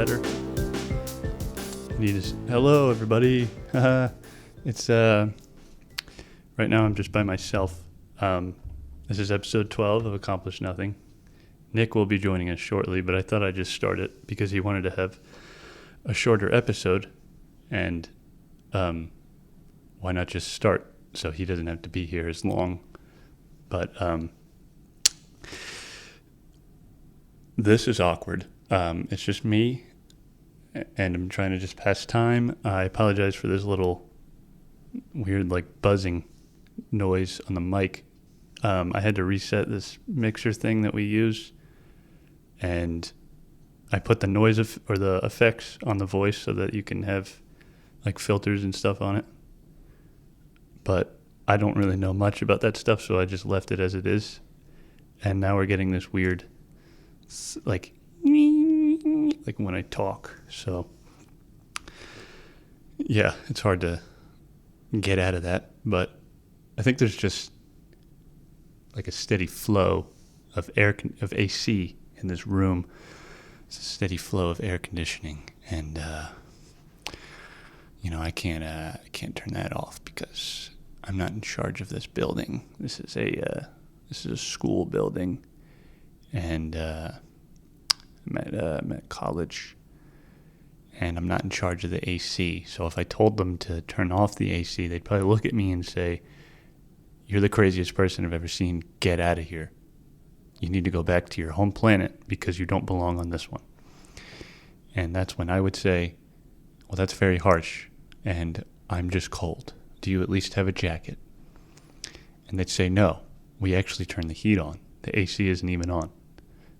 better. Hello, everybody. It's right now I'm just by myself. This is episode 12 of Accomplish Nothing. Nick will be joining us shortly, but I thought I'd just start it because he wanted to have a shorter episode, and why not just start so he doesn't have to be here as long. But this is awkward. It's just me, and I'm trying to just pass time. I apologize for this little weird buzzing noise on the mic. I had to reset this mixer thing that we use, and I put the noise or the effects on the voice so that you can have filters and stuff on it. But I don't really know much about that stuff, so I just left it as it is. And now we're getting this weird, like when I talk. So yeah, it's hard to get out of that. But I think there's just a steady flow of of AC in this room. It's a steady flow of air conditioning, and I can't turn that off because I'm not in charge of this building. This is a school building, and I'm at college, and I'm not in charge of the AC. So if I told them to turn off the AC, they'd probably look at me and say, "You're the craziest person I've ever seen. Get out of here. You need to go back to your home planet because you don't belong on this one." And that's when I would say, "Well, that's very harsh, and I'm just cold. Do you at least have a jacket?" And they'd say, "No, we actually turn the heat on. The AC isn't even on.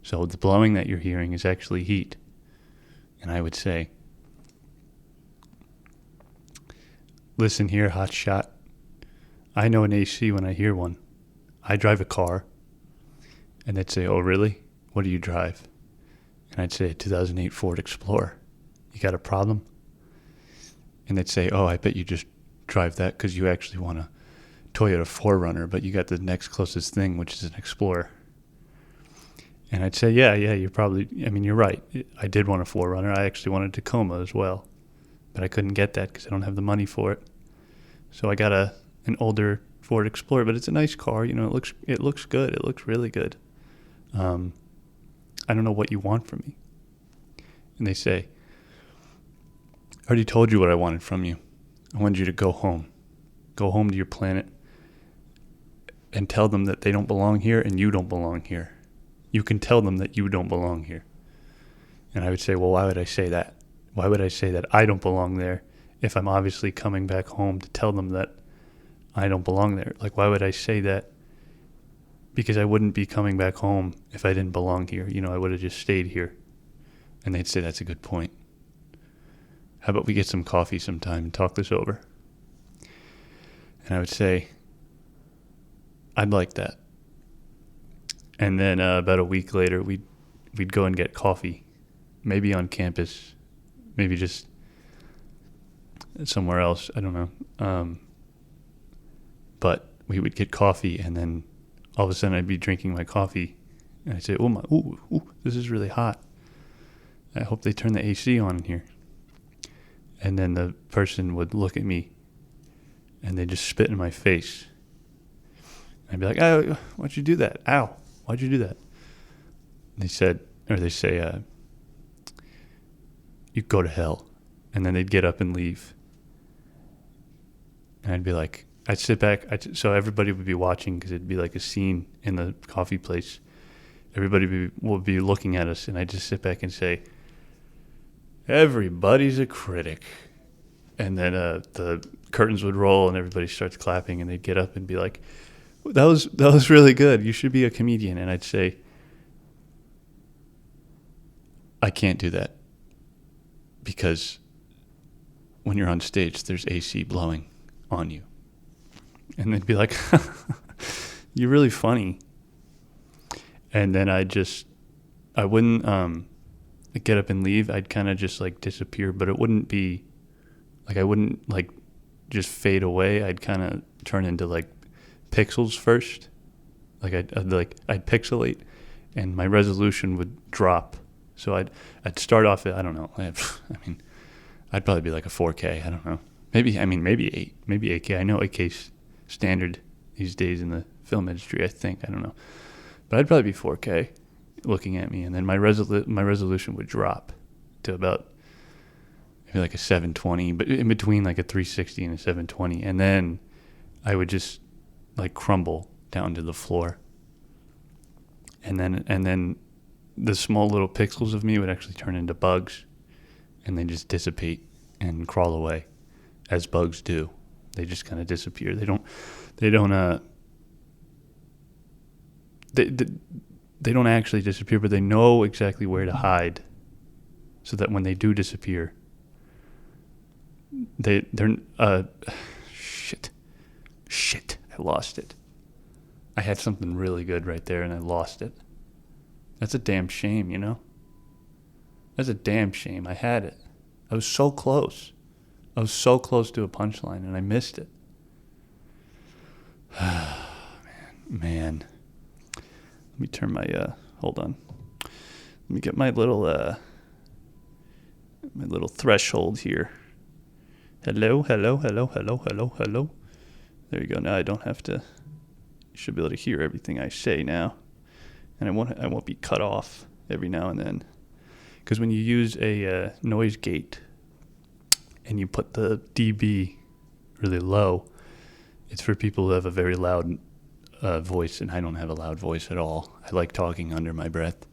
So the blowing that you're hearing is actually heat." And I would say, "Listen here, hot shot. I know an AC when I hear one. I drive a car." And they'd say, "Oh, really? What do you drive?" And I'd say, a 2008 Ford Explorer. "You got a problem?" And they'd say, "Oh, I bet you just drive that because you actually want a Toyota 4Runner, but you got the next closest thing, which is an Explorer." And I'd say, yeah, you're right. I did want a 4Runner. I actually wanted a Tacoma as well, but I couldn't get that because I don't have the money for it. So I got an older Ford Explorer, but it's a nice car. It looks good. It looks really good. I don't know what you want from me. And they say, "I already told you what I wanted from you. I wanted you to go home. Go home to your planet and tell them that they don't belong here and you don't belong here. You can tell them that you don't belong here." And I would say, "Well, why would I say that? Why would I say that I don't belong there if I'm obviously coming back home to tell them that I don't belong there? Why would I say that? Because I wouldn't be coming back home if I didn't belong here. I would have just stayed here." And they'd say, "That's a good point. How about we get some coffee sometime and talk this over?" And I would say, "I'd like that." And then about a week later, we'd go and get coffee, maybe on campus, maybe just somewhere else. I don't know. But we would get coffee, and then all of a sudden I'd be drinking my coffee, and I'd say, "Ooh, this is really hot. I hope they turn the AC on in here." And then the person would look at me, and they'd just spit in my face. I'd be like, "Oh, why'd you do that? Ow, why'd you do that?" They say, "You go to hell." And then they'd get up and leave. And I'd be like, I'd sit back. So everybody would be watching because it'd be like a scene in the coffee place. Everybody would be looking at us, and I'd just sit back and say, "Everybody's a critic." And then the curtains would roll, and everybody starts clapping, and they'd get up and be like, that was really good. You should be a comedian." And I'd say, "I can't do that because when you're on stage, there's AC blowing on you." And they'd be like, "You're really funny." And then I wouldn't get up and leave. I'd kind of just disappear, but it wouldn't be I wouldn't just fade away. I'd kind of turn into pixels first. I'd pixelate, and my resolution would drop So I'd start off at, I don't know. I mean, I'd probably be like a 4K. I don't know. Maybe 8K. I know 8K's standard these days in the film industry, I think. I don't know. But I'd probably be 4K looking at me, and then my resolution would drop to about maybe like a 720, but in between like a 360 and a 720, and then I would just like crumble down to the floor. And then the small little pixels of me would actually turn into bugs, and they just dissipate and crawl away, as bugs do. They just kind of disappear. They don't actually disappear, but they know exactly where to hide, so that when they do disappear, they're shit. I lost it. I had something really good right there, and I lost it. That's a damn shame, you know? That's a damn shame. I had it. I was so close. I was so close to a punchline, and I missed it. Man. Let me turn my, hold on. Let me get my little threshold here. Hello. There you go. Now I don't have to, you should be able to hear everything I say now. And I won't be cut off every now and then. Because when you use a noise gate and you put the dB really low, it's for people who have a very loud voice, and I don't have a loud voice at all. I like talking under my breath.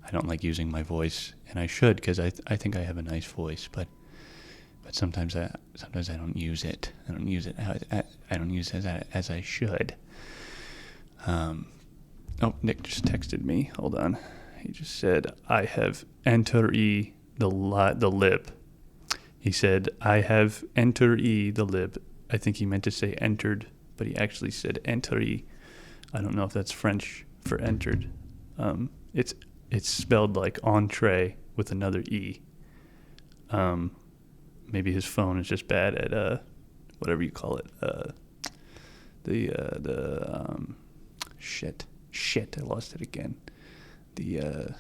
I don't like using my voice, and I should, because I think I have a nice voice, but sometimes I don't use it. I don't use it as I should. Oh, Nick just texted me. Hold on. He just said, I have enter-y the lib. He said, I have enter-y the lib. I think he meant to say entered, but he actually said enter-y. I don't know if that's French for entered. It's spelled like entree with another E. Maybe his phone is just bad at whatever you call it. Shit, I lost it again. The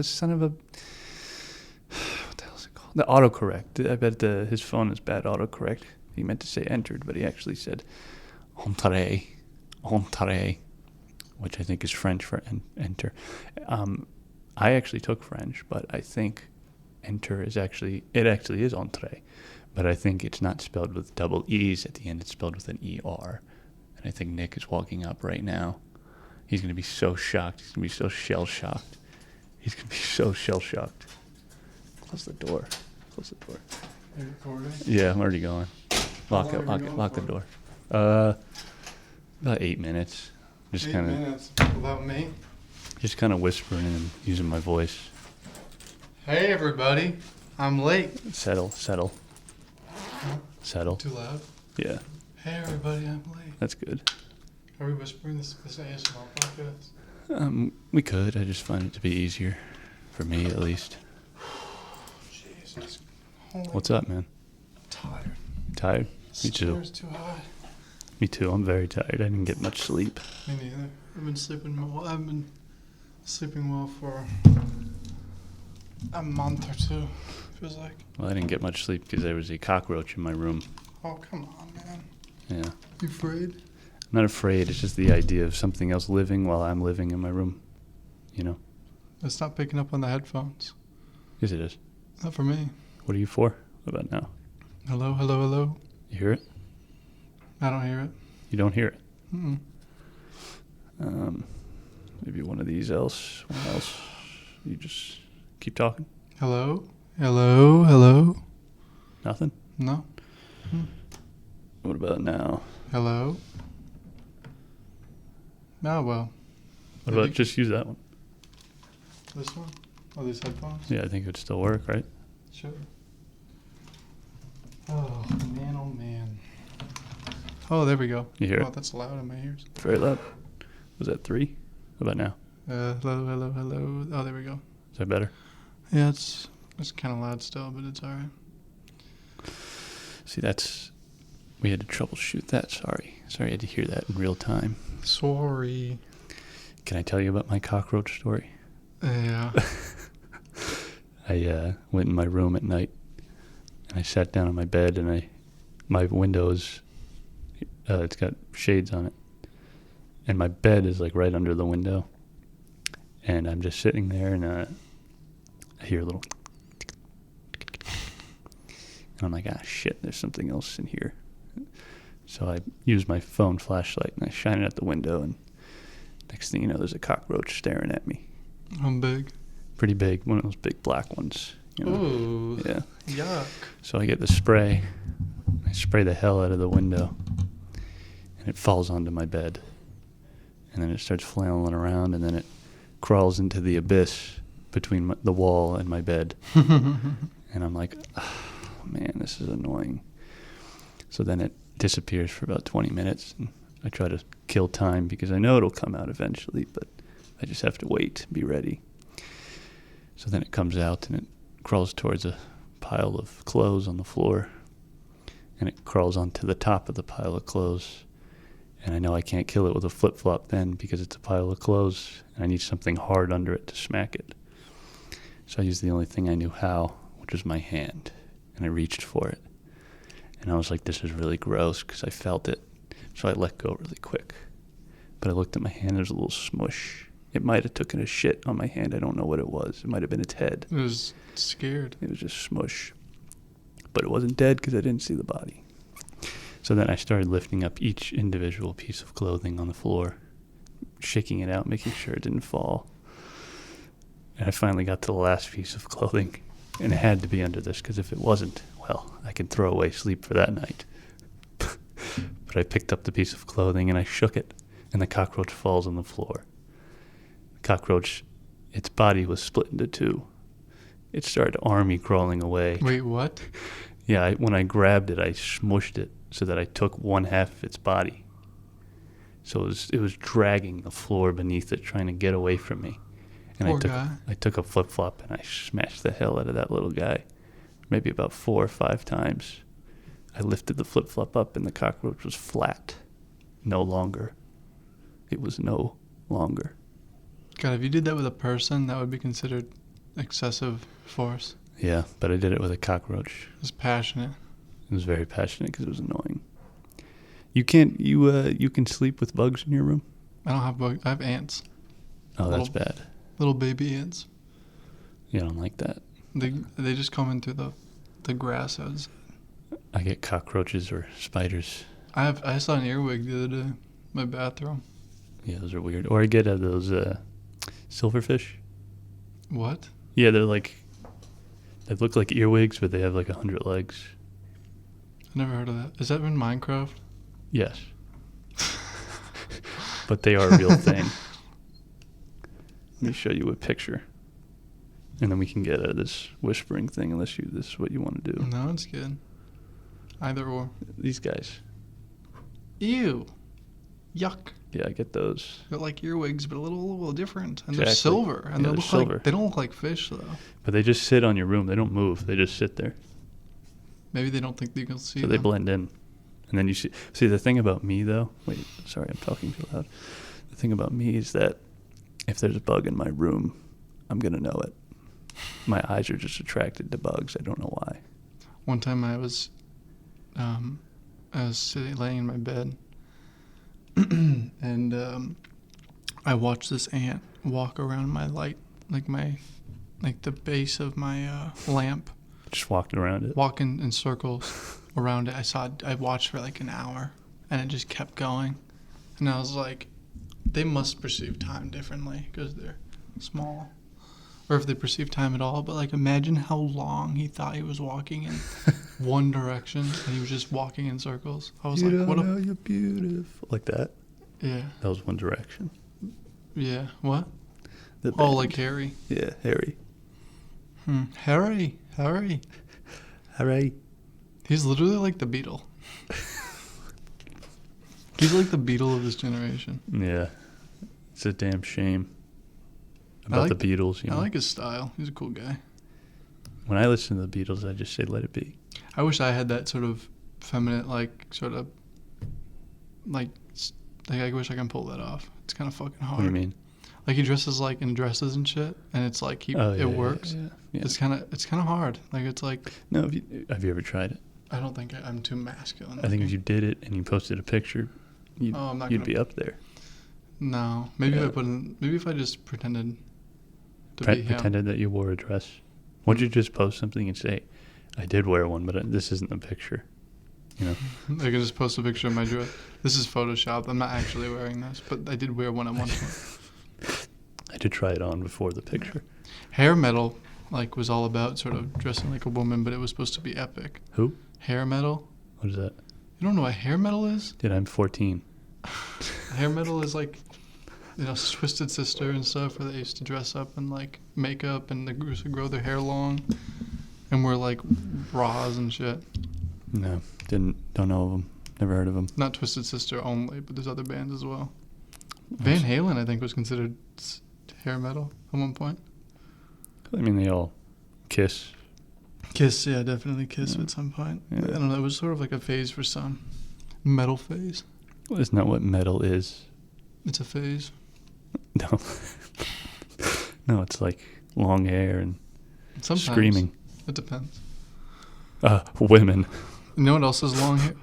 son of a, what the hell is it called? The autocorrect. I bet his phone is bad autocorrect. He meant to say entered, but he actually said entree, which I think is French for enter. I actually took French, but I think enter is actually is entree, but I think it's not spelled with double E's at the end. It's spelled with an ER. And I think Nick is walking up right now. He's going to be so shocked. He's going to be so shell-shocked. Close the door. Are you recording? Yeah, I'm already going. Lock the door. About 8 minutes. Just 8 minutes without me? Just kind of whispering and using my voice. Hey, everybody. I'm late. Settle. Huh? Settle. Too loud? Yeah. Hey, everybody. I'm late. That's good. Are we whispering this ASMR podcast? We could. I just find it to be easier. For me, at least. Jesus. What's up, man? I'm tired. You tired? Me too. Stairs too high. Me too. I'm very tired. I didn't get much sleep. Me neither. I've been sleeping well for a month or two, feels like. Well, I didn't get much sleep because there was a cockroach in my room. Oh, come on, man. Yeah. You afraid? I'm not afraid. It's just the idea of something else living while I'm living in my room. You know? It's not picking up on the headphones. Yes, it is. Not for me. What are you for? What about now? Hello? You hear it? I don't hear it. You don't hear it? Mm-mm. Maybe one of these else. One else. You just keep talking. Hello? Nothing? No? What about now? Hello? Oh, well. What about just use that one? This one? Oh, these headphones? Yeah, I think it would still work, right? Sure. Oh, man. Oh, there we go. You hear Oh, it? that's loud in my ears. Very loud. Was that 3? What about now? Hello. Oh, there we go. Is that better? Yeah, it's kind of loud still, but it's all right. See, we had to troubleshoot that. Sorry, I had to hear that in real time. Sorry. Can I tell you about my cockroach story? Yeah. I went in my room at night, and I sat down on my bed, and my windows, it's got shades on it, and my bed is like right under the window, and I'm just sitting there, and I hear a little, and I'm like, shit, there's something else in here. So I use my phone flashlight, and I shine it at the window, and next thing you know, there's a cockroach staring at me. How big? Pretty big, one of those big black ones. You know? Ooh. Yeah. Yuck. So I get the spray. I spray the hell out of the window, and it falls onto my bed. And then it starts flailing around, and then it crawls into the abyss between the wall and my bed. And I'm like, oh, man, this is annoying. So then it disappears for about 20 minutes, and I try to kill time because I know it'll come out eventually, but I just have to wait, be ready. So then it comes out, and it crawls towards a pile of clothes on the floor, and it crawls onto the top of the pile of clothes. And I know I can't kill it with a flip-flop then because it's a pile of clothes, and I need something hard under it to smack it. So I used the only thing I knew how, which was my hand, and I reached for it. And I was like, this is really gross because I felt it. So I let go really quick. But I looked at my hand, there's a little smush. It might have taken a shit on my hand. I don't know what it was. It might have been its head. It was scared. It was just smush. But it wasn't dead because I didn't see the body. So then I started lifting up each individual piece of clothing on the floor, shaking it out, making sure it didn't fall. And I finally got to the last piece of clothing, and it had to be under this because if it wasn't, well, I could throw away sleep for that night. But I picked up the piece of clothing and I shook it, and the cockroach falls on the floor. The cockroach, its body was split into two. It started army crawling away. Wait, what? Yeah, when I grabbed it, I smushed it so that I took one half of its body. So it was dragging the floor beneath it, trying to get away from me. And Poor guy. I took a flip-flop and I smashed the hell out of that little guy. Maybe about 4 or 5 times. I lifted the flip-flop up and the cockroach was flat. No longer. It was no longer. God, if you did that with a person, that would be considered excessive force. Yeah, but I did it with a cockroach. It was passionate. It was very passionate because it was annoying. You can sleep with bugs in your room? I don't have bugs. I have ants. Oh, that's bad. Little baby ants. You don't like that? They just come into the grass. I get cockroaches or spiders. I saw an earwig the other day in my bathroom. Yeah, those are weird. Or I get those silverfish. What? Yeah, they look like earwigs, but they have like 100 legs. I never heard of that. Is that in Minecraft? Yes. But they are a real thing. Let me show you a picture. And then we can get out of this whispering thing unless this is what you want to do. No, it's good. Either or. These guys. Ew. Yuck. Yeah, I get those. They're like earwigs, but a little different. And Exactly. they're silver. And Yeah, they're silver. they don't look like fish, though. But they just sit on your room. They don't move. They just sit there. Maybe they don't think they can see So they blend in. And then you see the thing about me, though. Wait, sorry, I'm talking too loud. The thing about me is that if there's a bug in my room, I'm going to know it. My eyes are just attracted to bugs. I don't know why. One time I was laying in my bed, and I watched this ant walk around my light, like the base of my lamp. Just walked around it. Walking in circles around it. I watched for like an hour, and it just kept going. And I was like, they must perceive time differently because they're small. Or if they perceive time at all. But like, imagine how long he thought he was walking in one direction, and he was just walking in circles. I was you like, don't what know you're beautiful. Like that? Yeah. That was One Direction. Yeah. What? The Oh, band. like Harry. Yeah, Harry. Harry. Harry. He's literally like the Beatle. He's like the Beatle of this generation. Yeah. It's a damn shame about the Beatles. I like his style. He's a cool guy. When I listen to the Beatles, I just say, let it be. I wish I had that sort of feminine, I wish I can pull that off. It's kind of fucking hard. What do you mean? Like, he dresses, like, in dresses and shit, and it's, like, it works. Yeah. It's kind of hard. Like, it's, like... No, have you ever tried it? I don't think I'm too masculine. I think if you did it and you posted a picture, you'd be up there. No. Maybe if I just pretended to be him. Pretended that you wore a dress. Why don't you just post something and say, I did wear one, but this isn't a picture. You know? I could just post a picture of my dress. This is Photoshopped. I'm not actually wearing this, but I did wear one at one point. I did try it on before the picture. Hair metal, like, was all about sort of dressing like a woman, but it was supposed to be epic. Who? Hair metal. What is that? You don't know what hair metal is? Dude, I'm 14. Hair metal is like, you know, Twisted Sister and stuff, where they used to dress up in, like, makeup and they used to grow their hair long and wear, like, bras and shit. No, don't know of them. Never heard of them. Not Twisted Sister only, but there's other bands as well. Van Halen, I think, was considered hair metal at one point. I mean, they all Kiss. Kiss, yeah, definitely Kiss at some point. Yeah. I don't know, it was sort of like a phase for some. Metal phase. Well, isn't that what metal is? It's a phase. No. No, it's like long hair and Sometimes. screaming. It depends. Women. You know what else is long hair?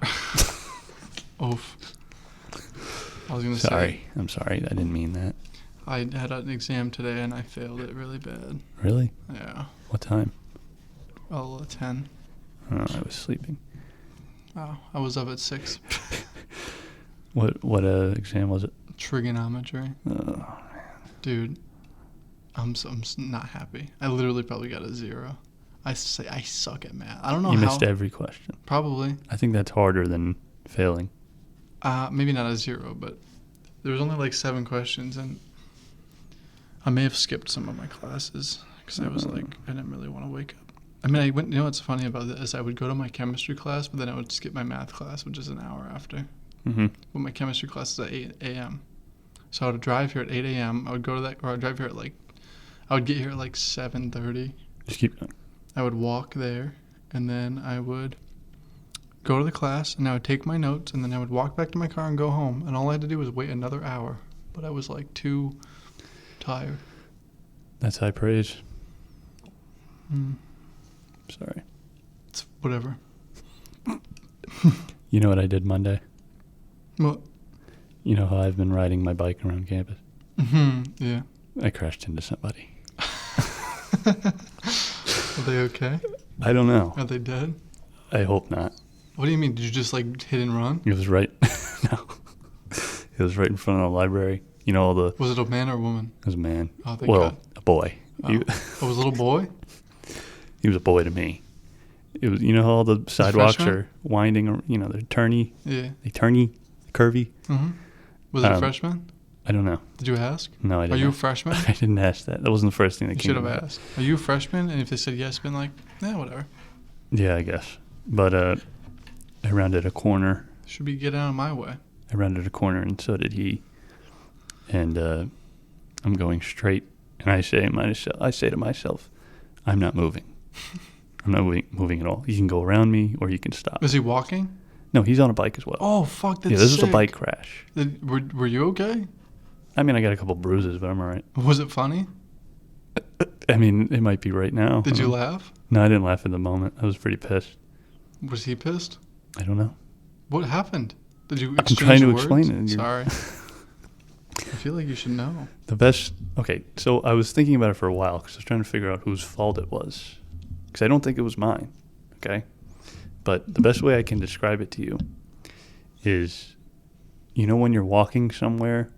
Oof. I was going to say. Sorry. I'm sorry. I didn't mean that. I had an exam today and I failed it really bad. Really? Yeah. What time? 10. Oh, I was sleeping. Oh, I was up at 6. What exam was it? Trigonometry. Oh, Dude, I'm not happy. I literally probably got a 0. I suck at math. I don't know you how. missed every question. Probably. I think that's harder than failing. Maybe not a 0, but there was only like 7 questions, and I may have skipped some of my classes because I was like, I didn't really want to wake up. I mean, you know what's funny about this? I would go to my chemistry class, but then I would skip my math class, which is an hour after. Mm-hmm. But my chemistry class is at 8 a.m. So I would drive here at 8 a.m. I would go to that, or I'd drive here at I would get here at 7:30. Just keep going. I would walk there, and then I would go to the class, and I would take my notes, and then I would walk back to my car and go home. And all I had to do was wait another hour. But I was too tired. That's high praise. Mm. Sorry. It's whatever. You know what I did Monday? What? You know how I've been riding my bike around campus? Mm-hmm. Yeah. I crashed into somebody. Are they okay? I don't know. Are they dead? I hope not. What do you mean? Did you just hit and run? It was right. No. It was right in front of the library. You know all the. Was it a man or a woman? It was a man. Oh, thank well, God. a boy. Oh. It was a little boy? He was a boy to me. It was. You know how all the sidewalks freshman? are winding. You know they're turny. Yeah. They turny, curvy. Mm-hmm. Was it a freshman? I don't know. Did you ask? No, I didn't. Are you a freshman? I didn't ask that. That wasn't the first thing that You came should to have mind. asked. Are you a freshman? And if they said yes, been whatever. Yeah, I guess. But I rounded a corner. Should be get out of my way. I rounded a corner, and so did he. And I'm going straight, and I say to myself, I'm not moving. I'm not moving at all. You can go around me, or you can stop. Was he walking? No, he's on a bike as well. Oh, fuck, that's yeah, this sick. is a bike crash. Were you okay? I mean, I got a couple bruises, but I'm all right. Was it funny? I mean, it might be right now. Did you laugh? No, I didn't laugh at the moment. I was pretty pissed. Was he pissed? I don't know. What happened? Did you I'm exchange trying to words? explain it. Sorry. I feel like you should know. Okay, so I was thinking about it for a while because I was trying to figure out whose fault it was. Because I don't think it was mine, okay? But the best way I can describe it to you is, you know when you're walking somewhere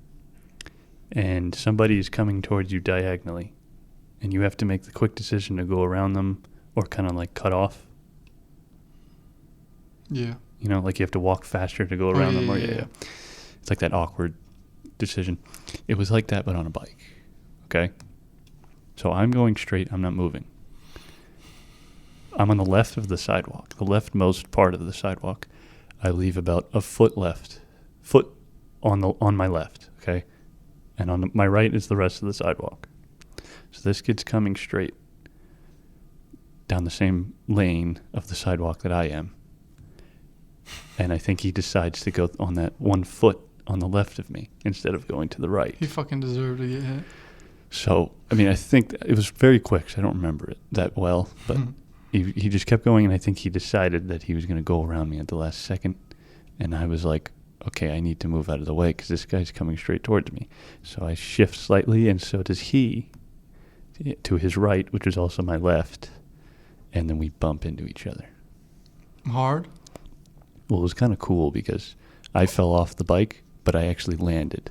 and somebody is coming towards you diagonally and you have to make the quick decision to go around them or kind of cut off? Yeah. You know, you have to walk faster to go around them. Yeah. It's like that awkward decision. It was like that, but on a bike. Okay? So I'm going straight. I'm not moving. I'm on the left of the sidewalk, the leftmost part of the sidewalk. I leave about a foot on my left, okay? And on my right is the rest of the sidewalk. So this kid's coming straight down the same lane of the sidewalk that I am. And I think he decides to go on that 1 foot on the left of me instead of going to the right. He fucking deserved to get hit. So, I mean, I think it was very quick, so I don't remember it that well. But he just kept going, and I think he decided that he was going to go around me at the last second. And I was like, okay, I need to move out of the way because this guy's coming straight towards me. So I shift slightly, and so does he to his right, which is also my left. And then we bump into each other. Hard? Well, it was kind of cool because I fell off the bike, but I actually landed.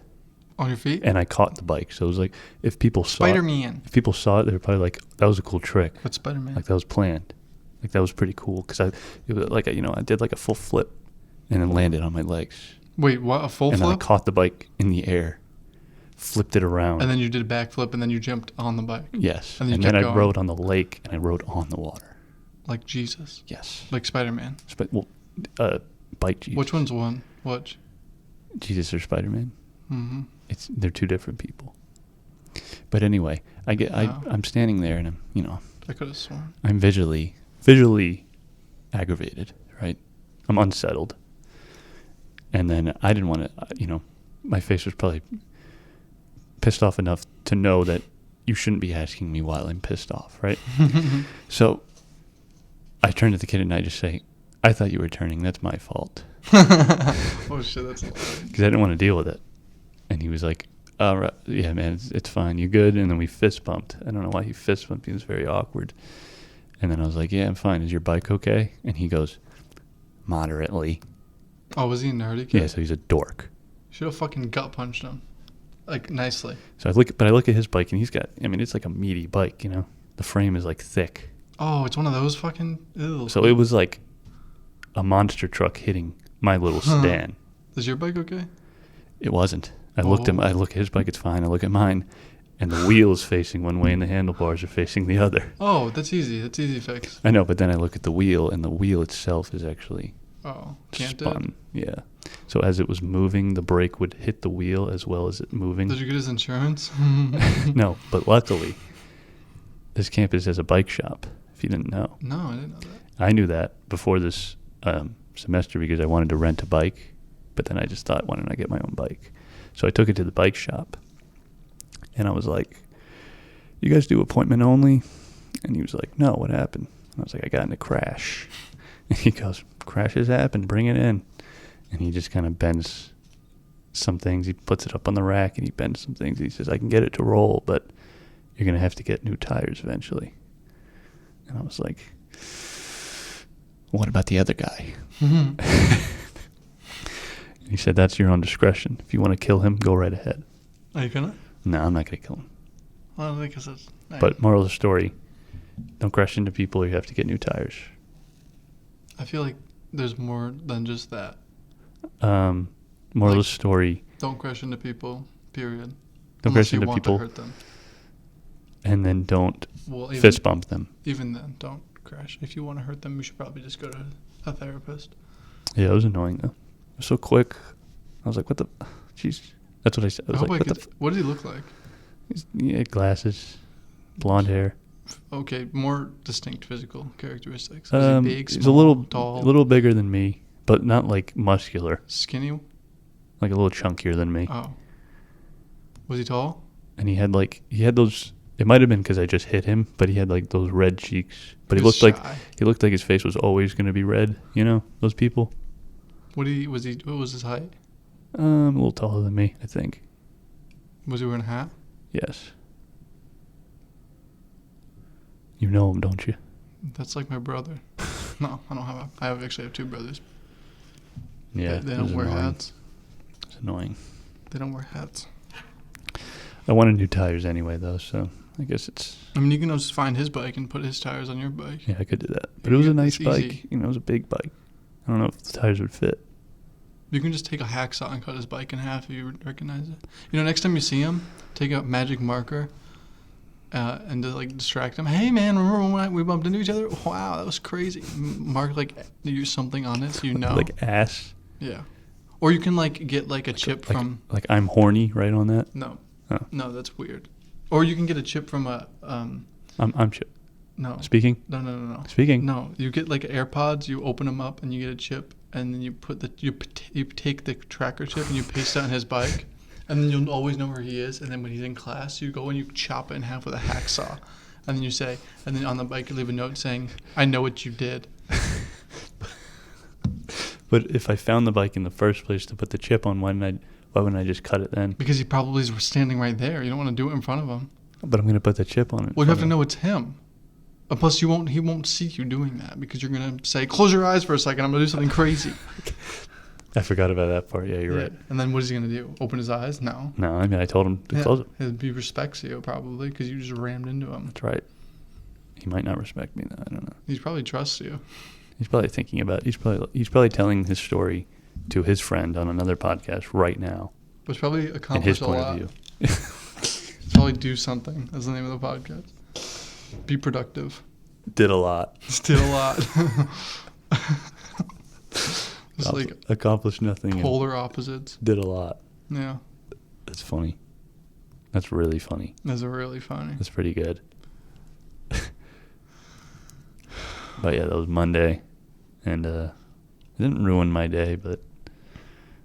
On your feet? And I caught the bike. So it was like, if people saw Spider-Man. If people saw it, they were probably like, that was a cool trick. What's Spider-Man? Like, that was planned. Like, that was pretty cool. Because it was like, I did like a full flip and then landed on my legs. Wait, what? A full flip? flip? And then I caught the bike in the air, flipped it around. And then you did a backflip, and then you jumped on the bike. Yes. And then I rode on the lake, and I rode on the water. Like Jesus? Yes. Like Spider-Man? Bike Jesus. Which one's one? Which? Jesus or Spider-Man? Mm-hmm. They're two different people. But anyway, I'm standing there, and I could have sworn. I'm visually aggravated, right? I'm unsettled. And then I didn't want to, my face was probably pissed off enough to know that you shouldn't be asking me while I'm pissed off, right? So I turn to the kid and I just say, I thought you were turning. That's my fault. Oh, shit, that's hilarious. Because I didn't want to deal with it. And he was like, all right, yeah, man, it's fine. You good? And then we fist bumped. I don't know why he fist bumped. It was very awkward. And then I was like, yeah, I'm fine. Is your bike okay? And he goes, moderately. Oh, was he a nerdy kid? Yeah, so he's a dork. Should have fucking gut punched him. Like, nicely. So I look at his bike, and he's got, it's like a meaty bike, The frame is like thick. Oh, it's one of those fucking, ew. So it was like a monster truck hitting my little sedan. Is your bike okay? It wasn't. I look at his bike, it's fine. I look at mine, and the wheel is facing one way and the handlebars are facing the other. Oh, that's easy. That's easy to fix. I know, but then I look at the wheel, and the wheel itself is actually spun. Yeah. So as it was moving, the brake would hit the wheel as well as it moving. Did you get his insurance? No, but luckily, this campus has a bike shop, if you didn't know. No, I didn't know that. I knew that before this semester because I wanted to rent a bike, but then I just thought, why don't I get my own bike? So I took it to the bike shop, and I was like, you guys do appointment only? And he was like, no, what happened? And I was like, I got in a crash. And he goes, crashes happen, bring it in. And he just kind of bends some things. He puts it up on the rack, and he bends some things. He says, I can get it to roll, but you're going to have to get new tires eventually. And I was like, what about the other guy? Mm-hmm. He said, that's your own discretion. If you want to kill him, go right ahead. Are you gonna? No, I'm not going to kill him. I don't think it's... But moral of the story, don't crash into people or you have to get new tires. I feel like there's more than just that. Moral of the story. Don't crash into people, period. Don't crash into people. To hurt them. And then don't fist bump them. Even then, don't crash. If you want to hurt them, you should probably just go to a therapist. Yeah, it was annoying though. It was so quick. I was like, what the... Jeez. That's what I said. I was like, what did he look like? He had glasses, blonde hair. Okay, more distinct physical characteristics. Was he big, small, he's a little tall? A little bigger than me, but not like muscular. Skinny? Like a little chunkier than me. Oh. Was he tall? And he had those... It might have been because I just hit him, but he had like those red cheeks. But he looked like his face was always going to be red. You know, those people. What was his height? A little taller than me, I think. Was he wearing a hat? Yes. You know him, don't you? That's like my brother. No, I don't have. I actually have two brothers. Yeah, they don't wear hats. It's annoying. They don't wear hats. I wanted new tires anyway, though, so I guess it's... I mean, you can just find his bike and put his tires on your bike. Yeah, I could do that. But it was a nice bike. Easy. You know, it was a big bike. I don't know if the tires would fit. You can just take a hacksaw and cut his bike in half if you recognize it. You know, next time you see him, take a magic marker and to, like, distract him. Hey, man, remember when we bumped into each other? Wow, that was crazy. Mark, like, use something on it so you know. Like ass? Yeah. Or you can, like, get, like, a chip from... Like I'm horny, right on that? No. Oh. No, that's weird. Or you can get a chip from a... I'm Chip. No. Speaking? No. Speaking? No, you get like AirPods, you open them up and you get a chip, and then you take the tracker chip and you paste it on his bike, and then you'll always know where he is. And then when he's in class, you go and you chop it in half with a hacksaw, and then you say, and then on the bike you leave a note saying, "I know what you did." But if I found the bike in the first place to put the chip on, why wouldn't I just cut it then? Because he probably is standing right there. You don't want to do it in front of him. But I'm going to put the chip on it. Well, you have to know it's him. Plus, he won't see you doing that because you're going to say, "Close your eyes for a second. I'm going to do something crazy." I forgot about that part. Yeah, you're right. And then what is he going to do? Open his eyes? No. No, I mean, I told him to close them. He respects you probably because you just rammed into him. That's right. He might not respect me, though. I don't know. He probably trusts you. He's probably thinking about. He's probably telling his story to his friend on another podcast right now. Which probably in accomplished his a point lot. of view. Probably do something. That's the name of the podcast. Be productive. Did a lot. Did a lot. It's like accomplished nothing. polar opposites. Did a lot. Yeah. That's funny. That's really funny. That's really funny. That's pretty good. But yeah, that was Monday, and it didn't ruin my day, but it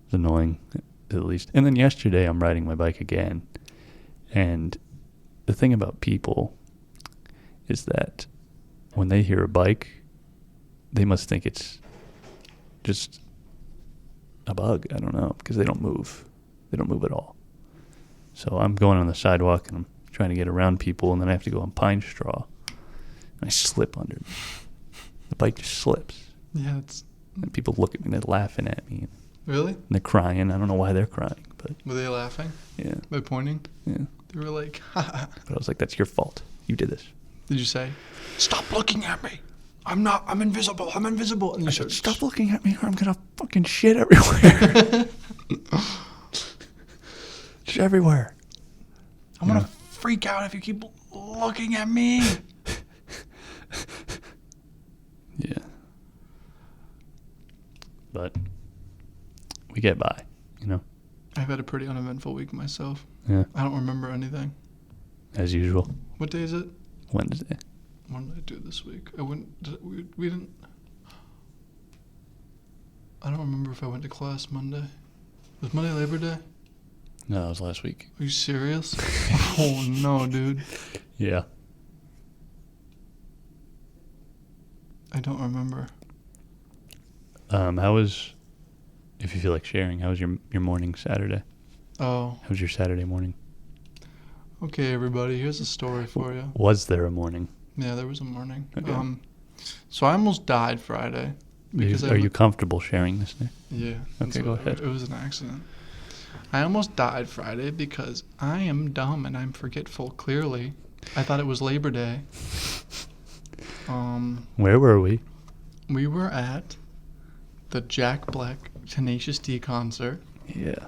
was annoying at least. And then yesterday, I'm riding my bike again, and the thing about people is that when they hear a bike, they must think it's just a bug. I don't know, because they don't move. They don't move at all. So I'm going on the sidewalk, and I'm trying to get around people, and then I have to go on pine straw, and I slip under. The bike just slips. Yeah, it's... And people look at me, they're laughing at me. Really? And they're crying. I don't know why they're crying, but... Were they laughing? Yeah. By pointing? Yeah. They were like, ha. But I was like, that's your fault. You did this. Did you say, "Stop looking at me. I'm invisible. I'm invisible." And you I said, "Stop looking at me or I'm going to fucking shit everywhere." Just everywhere. I'm going to freak out if you keep looking at me. Yeah. But we get by, you know? I've had a pretty uneventful week myself. Yeah. I don't remember anything. As usual. What day is it? Wednesday. What did I do this week? We didn't... I don't remember if I went to class Monday. Was Monday Labor Day? No, that was last week. Are you serious? Oh, no, dude. Yeah. I don't remember. How was, if you feel like sharing, how was your morning Saturday? Oh. How was your Saturday morning? Okay, everybody, here's a story for you. Was there a morning? Yeah, there was a morning. Okay. So I almost died Friday. Are you comfortable sharing this now? Yeah. Okay, go ahead. It was an accident. I almost died Friday because I am dumb and I'm forgetful, clearly. I thought it was Labor Day. Where were we? We were at the Jack Black Tenacious D concert. Yeah.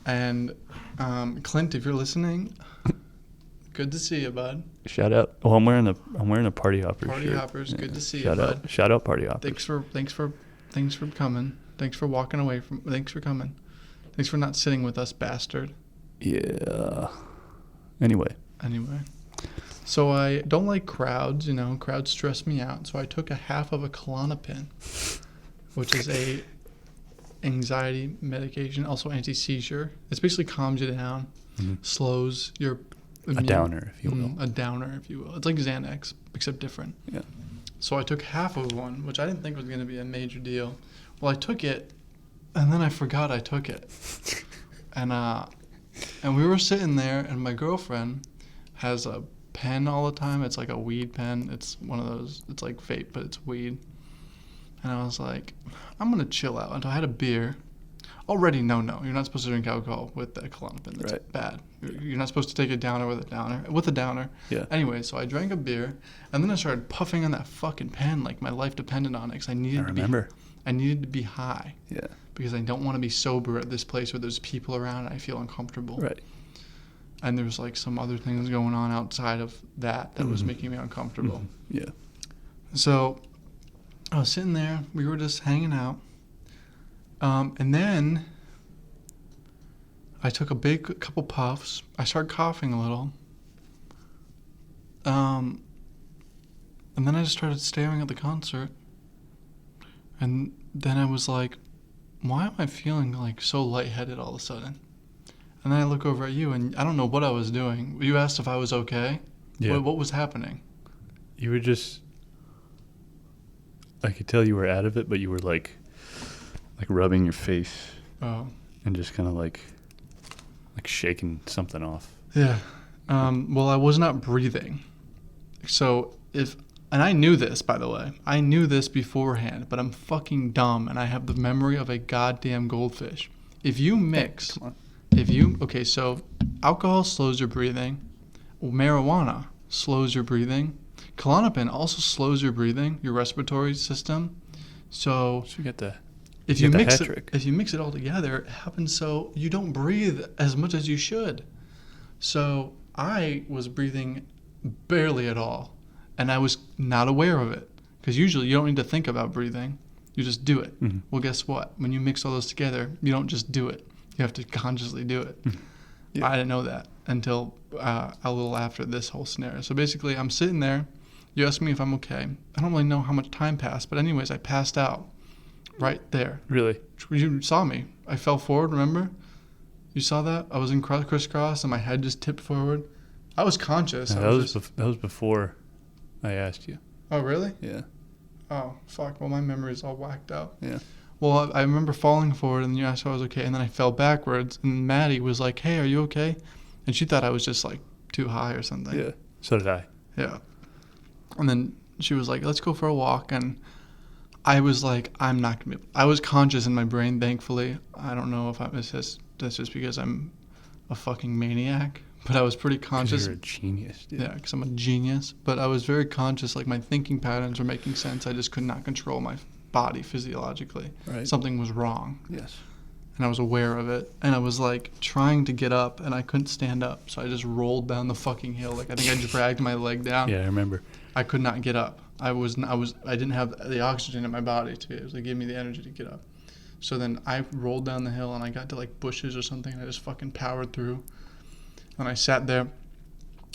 And Clint, if you're listening, good to see you, bud. Shout out. Oh, I'm wearing a Party Hoppers Party shirt. Hoppers, good to see you, Shout bud. out. Shout out Party Hoppers. Thanks for coming. Thanks for walking away from. Thanks for coming. Thanks for not sitting with us, bastard. Yeah. Anyway. So I don't like crowds, crowds stress me out. So I took a half of a Klonopin, which is a anxiety medication, also anti-seizure. It basically calms you down, slows your immune. A downer, if you will. A downer, if you will. It's like Xanax, except different. Yeah. So I took half of one, which I didn't think was going to be a major deal. Well, I took it, and then I forgot I took it. And we were sitting there, and my girlfriend has a pen all the time. It's like a weed pen. It's one of those, it's like vape, but it's weed. And I was like, I'm going to chill out. And I had a beer. Already, no. You're not supposed to drink alcohol with that Klonopin. That's right. Bad. You're not supposed to take a downer with a downer. With a downer. Yeah. Anyway, so I drank a beer, and then I started puffing on that fucking pen like my life depended on it because I needed to be high. Yeah. Because I don't want to be sober at this place where there's people around and I feel uncomfortable. Right. And there was like some other things going on outside of that was making me uncomfortable. Yeah. So I was sitting there. We were just hanging out. And then I took a couple puffs. I started coughing a little. And then I just started staring at the concert. And then I was like, why am I feeling like so lightheaded all of a sudden? And then I look over at you, and I don't know what I was doing. You asked if I was okay. Yeah. What was happening? You were just... I could tell you were out of it, but you were like rubbing your face Oh. and just kind of like shaking something off. Yeah. Well, I was not breathing. So and I knew this, by the way. I knew this beforehand, but I'm fucking dumb, and I have the memory of a goddamn goldfish. If you mix... Come on. Okay, so alcohol slows your breathing. Marijuana slows your breathing. Klonopin also slows your breathing, your respiratory system. So you get the... if you you get the mix hat it, trick. if you mix it all together, it happens so you don't breathe as much as you should. So I was breathing barely at all, and I was not aware of it, because usually you don't need to think about breathing, you just do it. Mm-hmm. Well, guess what? When you mix all those together, you don't just do it. You have to consciously do it. Yeah. I didn't know that until a little after this whole scenario. So basically, I'm sitting there. You ask me if I'm okay. I don't really know how much time passed, but anyways, I passed out right there. Really? You saw me. I fell forward, remember? You saw that? I was in crisscross and my head just tipped forward. I was conscious. No, that was before I asked you. Oh, really? Yeah. Oh, fuck. Well, my memory's all whacked out. Yeah. Well, I remember falling forward, and you asked if I was okay, and then I fell backwards, and Maddie was like, hey, are you okay? And she thought I was just, like, too high or something. Yeah. So did I. Yeah. And then she was like, let's go for a walk, and I was like, I'm not going to be... I was conscious in my brain, thankfully. I don't know if that's just because I'm a fucking maniac, but I was pretty conscious. You're a genius, dude. Yeah, because I'm a genius. But I was very conscious, like, my thinking patterns were making sense. I just could not control my body physiologically. Right. Something was wrong. Yes. And I was aware of it. And I was like trying to get up, and I couldn't stand up. So I just rolled down the fucking hill. Like, I think I dragged my leg down. Yeah, I remember. I could not get up. I didn't have the oxygen in my body to be able to give me the energy to get up. So then I rolled down the hill, and I got to like bushes or something, and I just fucking powered through. And I sat there,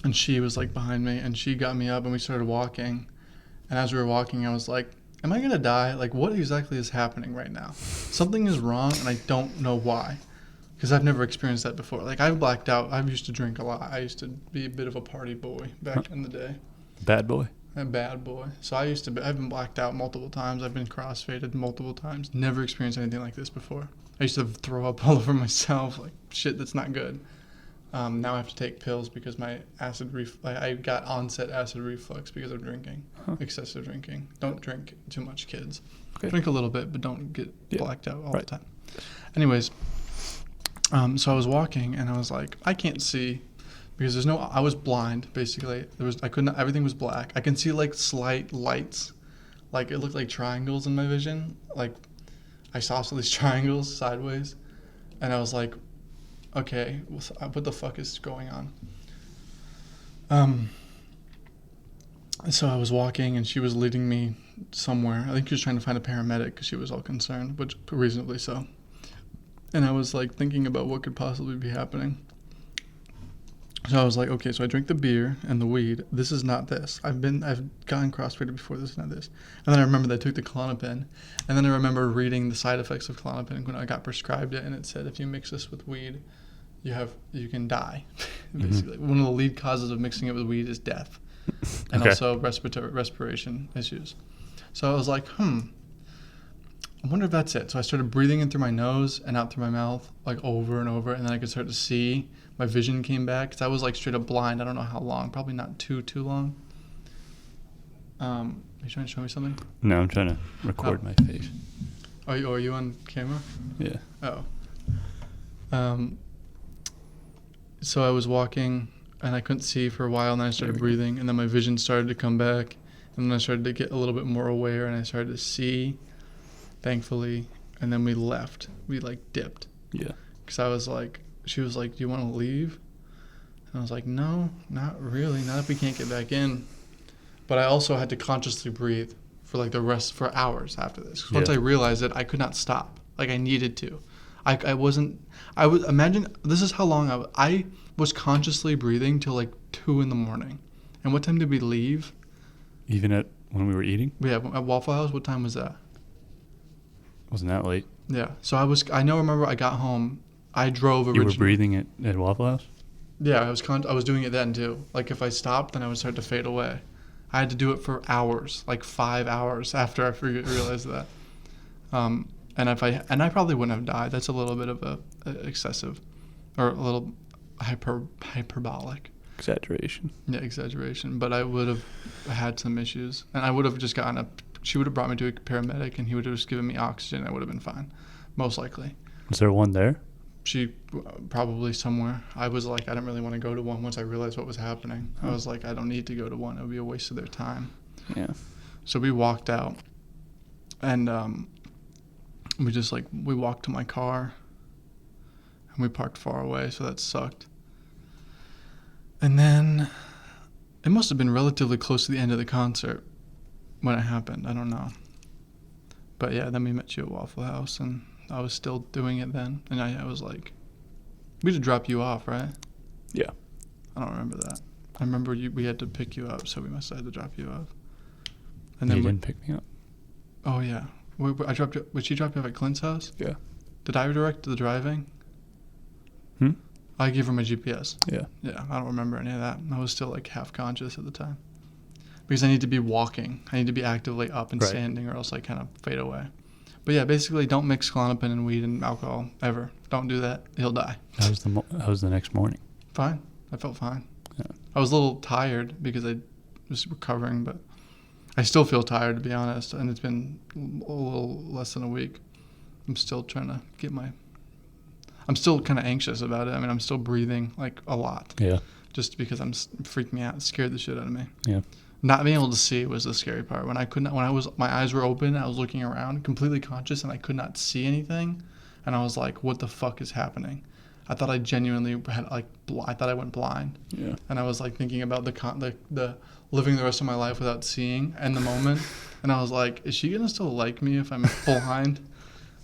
and she was like behind me, and she got me up, and we started walking. And as we were walking, I was like, am I going to die? Like, what exactly is happening right now? Something is wrong, and I don't know why. Because I've never experienced that before. Like, I've blacked out. I used to drink a lot. I used to be a bit of a party boy back in the day. Bad boy? A bad boy. So I've been blacked out multiple times. I've been crossfaded multiple times. Never experienced anything like this before. I used to throw up all over myself. Like, shit, that's not good. Now I have to take pills because my I got onset acid reflux because of drinking, excessive drinking. Don't drink too much, kids. Okay. Drink a little bit, but don't get blacked out all the time. Anyways, so I was walking, and I was like, I can't see because I was blind, basically. Everything was black. I can see like slight lights. Like, it looked like triangles in my vision. Like, I saw some of these triangles sideways, and I was like, okay, what the fuck is going on? So I was walking, and she was leading me somewhere. I think she was trying to find a paramedic because she was all concerned, which reasonably so. And I was like thinking about what could possibly be happening. So I was like, okay, so I drank the beer and the weed. This is not this. I've gotten crossfaded before. This is not this. And then I remember that I took the Klonopin. And then I remember reading the side effects of Klonopin when I got prescribed it, and it said if you mix this with weed, you can die. Basically, one of the lead causes of mixing it with weed is death, and also respiration issues. So I was like, I wonder if that's it. So I started breathing in through my nose and out through my mouth, like over and over, and then I could start to see. My vision came back because I was like straight up blind. I don't know how long. Probably not too long. Are you trying to show me something? No, I'm trying to record my face. Are you on camera? Yeah. Oh. So I was walking, and I couldn't see for a while, and then I started breathing, and then my vision started to come back, and then I started to get a little bit more aware, and I started to see, thankfully, and then we left. We, like, dipped. Yeah. Because I was like, she was like, do you want to leave? And I was like, no, not really, not if we can't get back in. But I also had to consciously breathe for, like, for hours after this. 'Cause once I realized it, I could not stop. Like, I needed to. Imagine, this is how long I was consciously breathing till like 2 a.m. And what time did we leave? Even when we were eating? Yeah, at Waffle House. What time was that? Wasn't that late? Yeah. So remember I got home. I drove originally. You were breathing at Waffle House? Yeah, I was doing it then too. Like if I stopped, then I would start to fade away. I had to do it for hours, like 5 hours after I realized that. And I probably wouldn't have died. That's a little bit of a excessive, or a little hyperbolic. Exaggeration. Yeah, exaggeration. But I would have had some issues, and I would have just she would have brought me to a paramedic, and he would have just given me oxygen. I would have been fine, most likely. Was there one there? She probably somewhere. I was like, I didn't really want to go to one once I realized what was happening. I was like, I don't need to go to one. It would be a waste of their time. Yeah. So we walked out, and we walked to my car, and we parked far away, so that sucked. And then it must have been relatively close to the end of the concert when it happened. I don't know. But yeah, then we met you at Waffle House, and I was still doing it then. And I was like, we had to drop you off, right? Yeah. I don't remember that. I remember we had to pick you up, so we must have had to drop you off. And then you didn't pick me up? Oh, yeah. Would she drop you off at Clint's house? Yeah. Did I direct the driving? I gave her my GPS. Yeah. Yeah, I don't remember any of that. I was still like half conscious at the time. Because I need to be walking. I need to be actively up and standing, or else I kind of fade away. But yeah, basically don't mix Klonopin and weed and alcohol ever. Don't do that. He'll die. How was the next morning? Fine. I felt fine. Yeah. I was a little tired because I was recovering, but I still feel tired, to be honest. And it's been a little less than a week. I'm still trying to I'm still kind of anxious about it. I mean, I'm still breathing like a lot. Yeah. Just because I'm freaking out. It scared the shit out of me. Yeah. Not being able to see was the scary part. When my eyes were open, I was looking around, completely conscious, and I could not see anything. And I was like, what the fuck is happening? I thought I genuinely had I thought I went blind. Yeah. And I was like thinking about the living the rest of my life without seeing in the moment. And I was like, is she gonna still like me if I'm blind?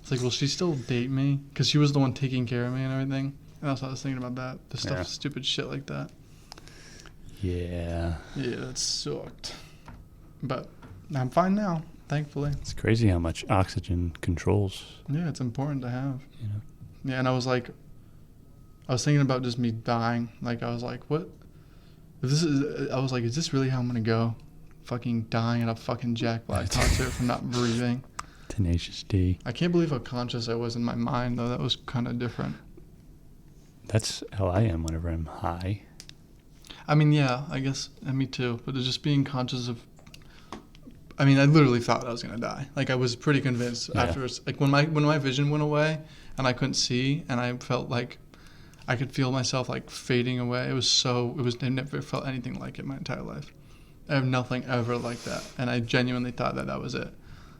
It's like, will she still date me? Because she was the one taking care of me and everything. And that's what I was thinking about that. The stuff, stupid shit like that. Yeah. Yeah, that sucked. But I'm fine now, thankfully. It's crazy how much oxygen controls. Yeah, it's important to have. You know? Yeah, and I was thinking about just me dying. Like, I was like, what? Is this really how I'm going to go? Fucking dying at a fucking Jack Black concert from not breathing. Tenacious D. I can't believe how conscious I was in my mind, though. That was kind of different. That's how I am whenever I'm high. I mean, yeah, I guess, and me too. But just being conscious of, I mean, I literally thought I was gonna die. Like, I was pretty convinced afterwards. Like when my vision went away and I couldn't see, and I felt like I could feel myself like fading away. I never felt anything like it my entire life. I have nothing ever like that, and I genuinely thought that was it.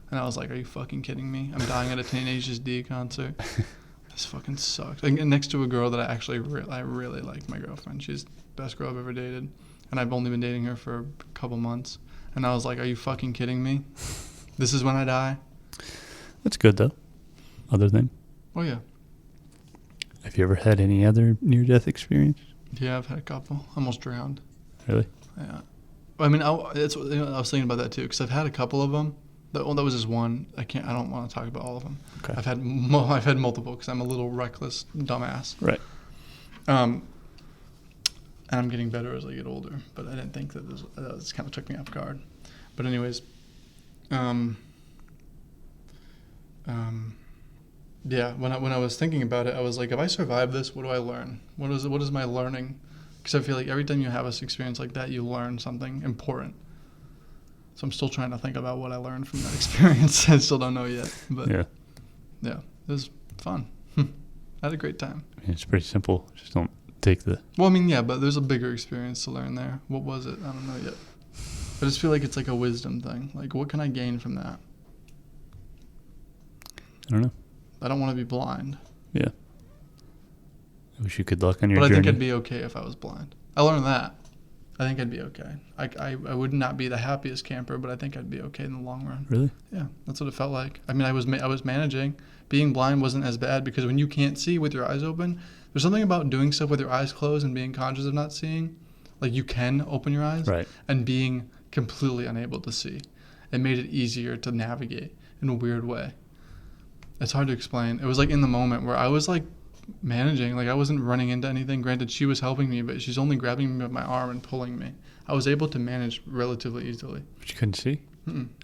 And I was like, are you fucking kidding me? I'm dying at a Tenacious D concert. This fucking sucks. Like, next to a girl that I really like, my girlfriend. She's the best girl I've ever dated. And I've only been dating her for a couple months. And I was like, are you fucking kidding me? This is when I die? That's good, though. Other than? Oh, yeah. Have you ever had any other near-death experience? Yeah, I've had a couple. Almost drowned. Really? Yeah. I mean, I was thinking about that, too, because I've had a couple of them. That was just one. I don't want to talk about all of them. Okay. I've had multiple because I'm a little reckless dumbass. Right. And I'm getting better as I get older, but I didn't think that this kind of took me off guard. But anyways, yeah. When I was thinking about it, I was like, if I survive this, what do I learn? What is my learning? Because I feel like every time you have an experience like that, you learn something important. So I'm still trying to think about what I learned from that experience. I still don't know yet. But yeah, it was fun. I had a great time. I mean, it's pretty simple. Just don't take the... Well, I mean, yeah, but there's a bigger experience to learn there. What was it? I don't know yet. I just feel like it's like a wisdom thing. Like, what can I gain from that? I don't know. I don't want to be blind. Yeah. I wish you good luck on your journey. But I think I'd be okay if I was blind. I learned that. I think I'd be okay. I would not be the happiest camper, but I think I'd be okay in the long run. Really? Yeah, that's what it felt like. I mean, I was managing. Being blind wasn't as bad because when you can't see with your eyes open, there's something about doing stuff with your eyes closed and being conscious of not seeing. Like, you can open your eyes. Right. And being completely unable to see. It made it easier to navigate in a weird way. It's hard to explain. It was like in the moment where I was like managing, like I wasn't running into anything. Granted, she was helping me, but she's only grabbing me with my arm and pulling me. I was able to manage relatively easily. But you couldn't see?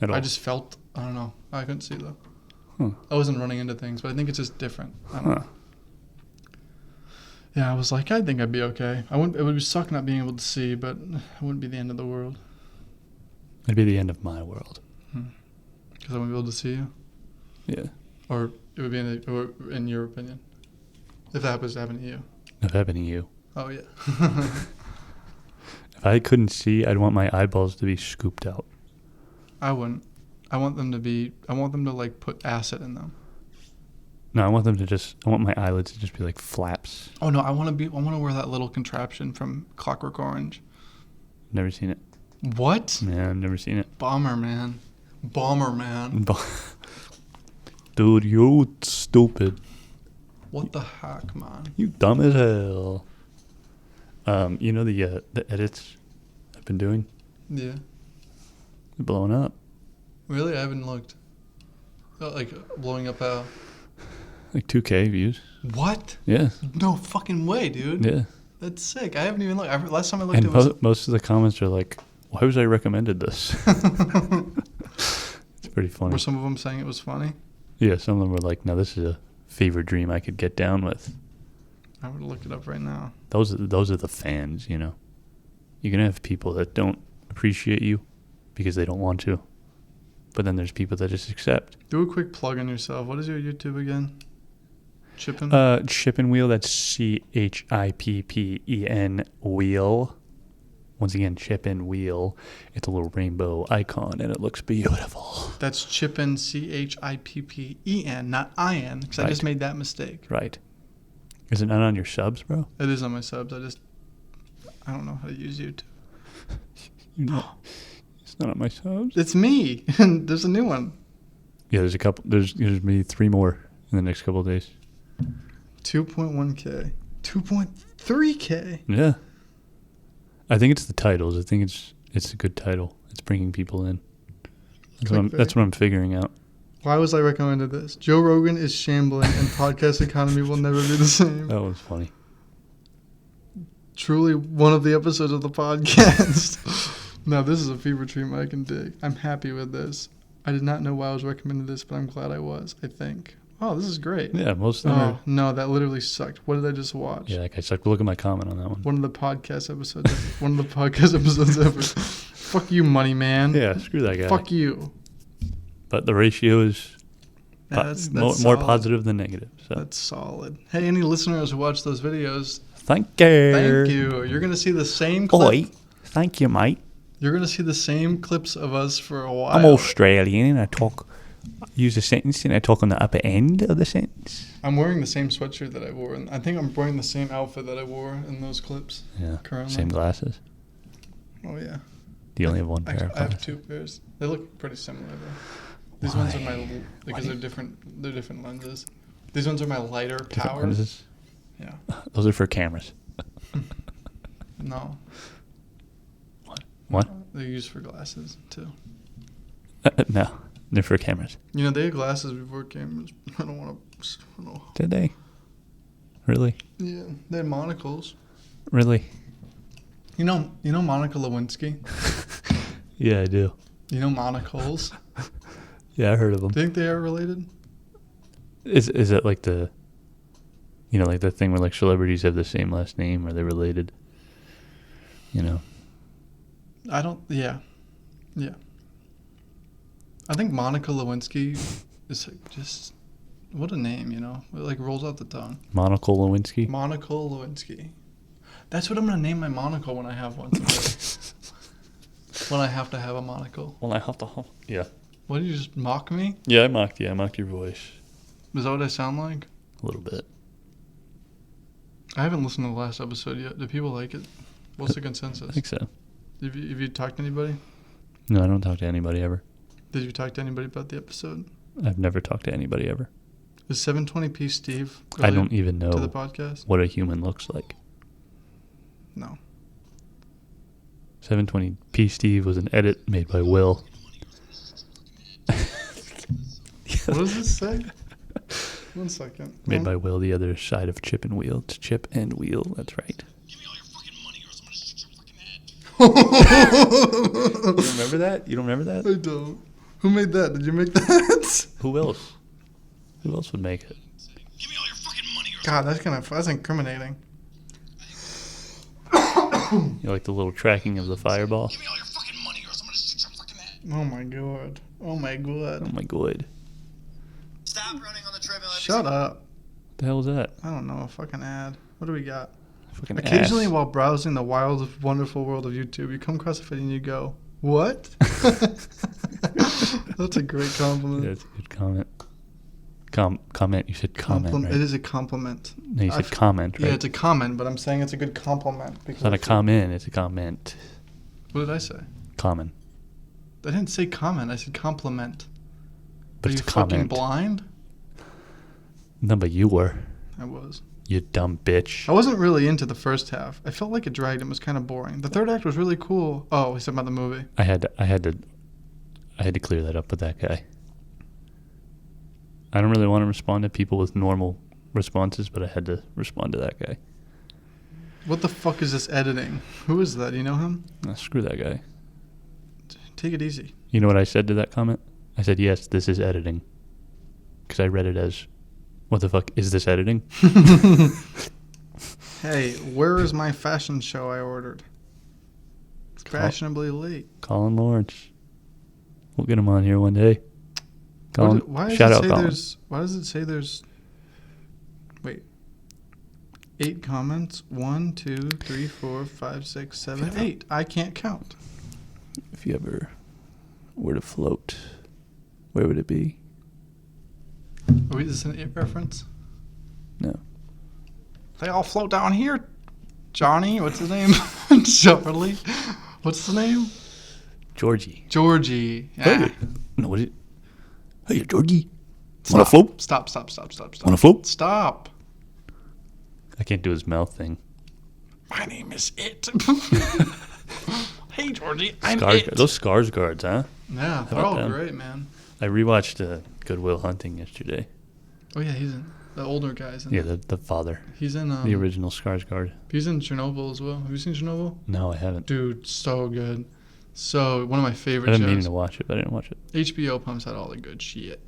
At all? I just felt, I don't know. I couldn't see though. Huh. I wasn't running into things, but I think it's just different. I don't know. Yeah, I was like, I think I'd be okay. It would suck not being able to see, but it wouldn't be the end of the world. It'd be the end of my world. Because I wouldn't be able to see you? Yeah. Or it would be in your opinion? If that happens to happen to you. If it happened to you. Oh, yeah. If I couldn't see, I'd want my eyeballs to be scooped out. I wouldn't. I want them to like put acid in them. No, I want my eyelids to just be like flaps. Oh no, I want to wear that little contraption from Clockwork Orange. Never seen it. What? Yeah, I've never seen it. Bomber man. Dude, you stupid. What the heck, man? You dumb as hell. You know the edits I've been doing? Yeah. They're blowing up. Really? I haven't looked. Oh, like blowing up how? Like 2K views. What? Yeah. No fucking way, dude. Yeah. That's sick. I haven't even looked. Last time I looked, And it was... most of the comments are like, why was I recommended this? It's pretty funny. Were some of them saying it was funny? Yeah, some of them were like, no, this is a fever dream I could get down with. I'm going to look it up right now. Those are the fans, you know. You're going to have people that don't appreciate you because they don't want to. But then there's people that just accept. Do a quick plug on yourself. What is your YouTube again? Chippin'? Chippin' Wheel, that's CHIPPEN Wheel. Once again, Chippin' Wheel. It's a little rainbow icon, and it looks beautiful. That's Chippin', CHIPPEN, not IN, because I just made that mistake. Right. Is it not on your subs, bro? It is on my subs. I don't know how to use YouTube. It's not on my subs. It's me. There's a new one. Yeah, there's a couple. There's maybe 3 more in the next couple of days. 2.1K. 2.3K. Yeah. I think it's the titles. I think it's a good title. It's bringing people in. That's what I'm figuring out. Why was I recommended this? Joe Rogan is shambling and podcast economy will never be the same. That was funny. Truly one of the episodes of the podcast. Now, this is a fever dream I can dig. I'm happy with this. I did not know why I was recommended this, but I'm glad I was, I think. Oh, this is great. Yeah, most of them are. No, that literally sucked. What did I just watch? Yeah, that guy sucked. Look at my comment on that one. One of the podcast episodes ever. Fuck you, money man. Yeah, screw that guy. Fuck you. But the ratio is That's more positive than negative. So. That's solid. Hey, any listeners who watch those videos, Thank you. thank you. You're going to see the same clip. Oi, thank you, mate. You're going to see the same clips of us for a while. I'm Australian and I use a sentence and I talk on the upper end of the sentence. I'm wearing the same sweatshirt that I wore. And I think I'm wearing the same outfit that I wore in those clips. Yeah. Currently. Same glasses. Oh, yeah. Do you only have one pair of I have glasses? 2 pairs. They look pretty similar, though. These ones are because they're different. They're different lenses. These ones are my lighter Different powers. lenses? Yeah. Those are for cameras. No. What? They're used for glasses, too. No, they're for cameras. You know, they had glasses before cameras. I don't want to... Did they? Really? Yeah, they had monocles. Really? You know Monica Lewinsky? Yeah, I do. You know monocles? Yeah, I heard of them. Do you think they are related? Is it like the, like the thing where like celebrities have the same last name? Are they related? I don't. Yeah. I think Monica Lewinsky is like just what a name, It like rolls off the tongue. Monica Lewinsky. Monica Lewinsky. That's what I'm gonna name my monocle when I have one. When I have to have a monocle. Well, I have to. Yeah. What, did you just mock me? Yeah, I mocked you. I mocked your voice. Is that what I sound like? A little bit. I haven't listened to the last episode yet. Do people like it? What's the consensus? I think so. Have you talked to anybody? No, I don't talk to anybody ever. Did you talk to anybody about the episode? I've never talked to anybody ever. Is 720p Steve I don't even know to the podcast? what a human looks like. No. 720p Steve was an edit made by Will. What does this say? 1 second. Made by Will, the other side of Chip and Wheel. It's Chip and Wheel, that's right. Give me all your fucking money or else I'm gonna shoot your fucking head. You don't remember that? You don't remember that? I don't. Who made that? Did you make that? Who else? Who else would make it? Give me all your fucking money or else God, that's incriminating. You like the little tracking of the fireball? Give me all your fucking money or else I'm gonna shoot your fucking head. Oh my god. Oh my god. Oh my god. Stop running on the treadmill. Shut up. What the hell was that? I don't know. A fucking ad. What do we got? Fucking Occasionally, ass. while browsing the wild, wonderful world of YouTube, you come across a video and you go, "What?" That's a great compliment. Yeah, that's a good comment. Comment. You said comment, right? It is a compliment. No, you said comment, right? Yeah, it's a comment, but I'm saying it's a good compliment. It's not a comment, it's a comment. What did I say? Common. I didn't say comment. I said compliment. But Are it's you a fucking comment. blind? No, but you were. I was. You dumb bitch. I wasn't really into the first half. I felt like it dragged and was kind of boring. The third act was really cool. Oh, we said about the movie. I had to clear that up with that guy. I don't really want to respond to people with normal responses, but I had to respond to that guy. What the fuck is this editing? Who is that? You know him? Oh, screw that guy. Take it easy. You know what I said to that comment? I said, yes, this is editing. Because I read it as, what the fuck, is this editing? Hey, where is my fashion show I ordered? It's fashionably late. Colin Lawrence. We'll get him on here one day. Colin, Why shout out does Colin. it say there's... Wait. 8 comments? 1, 2, 3, 4, 5, 6, 7, 8. I can't count. If you ever were to float, where would it be? Wait, is this an 8 reference? No. They all float down here. Johnny, what's his name? Charlie. What's his name? Georgie. Georgie. Yeah. Hey. No, what is it? Hey, Georgie. Stop. Wanna float? Stop. Wanna float? Stop. I can't do his mouth thing. My name is It. Hey, Georgie, I'm Scars, It. those Scars guards, huh? Yeah, they're about all them? great, man. I rewatched Good Will Hunting yesterday. Oh, yeah, he's in the older guys. In Yeah, the father. He's in The original Skarsgård. He's in Chernobyl as well. Have you seen Chernobyl? No, I haven't. Dude, so good. So one of my I favorite didn't mean shows. to watch it, but I didn't watch it. HBO pumps out all the good shit.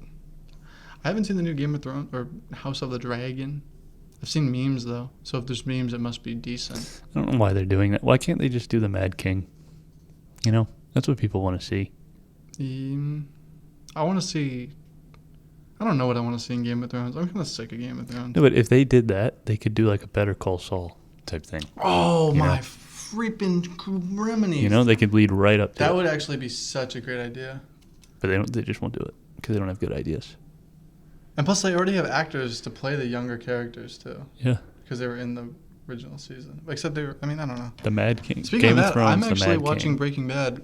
I haven't seen the new Game of Thrones or House of the Dragon. I've seen memes though, so if there's memes, it must be decent. I don't know why they're doing that. Why can't they just do the Mad King? You know, that's what people want to see. I want to see. I don't know what I want to see in Game of Thrones. I'm kind of sick of Game of Thrones. No, but if they did that, they could do like a Better Call Saul type thing. Oh You my know? freaking criminy! You know, they could lead right up to That it. would actually be such a great idea. But they don't. They just won't do it because they don't have good ideas. And plus, they already have actors to play the younger characters too, Yeah, because they were in the original season. Except they were. I mean, I don't know. the Mad King. Speaking Game of that, Thrones, I'm the actually Mad watching King. Breaking Bad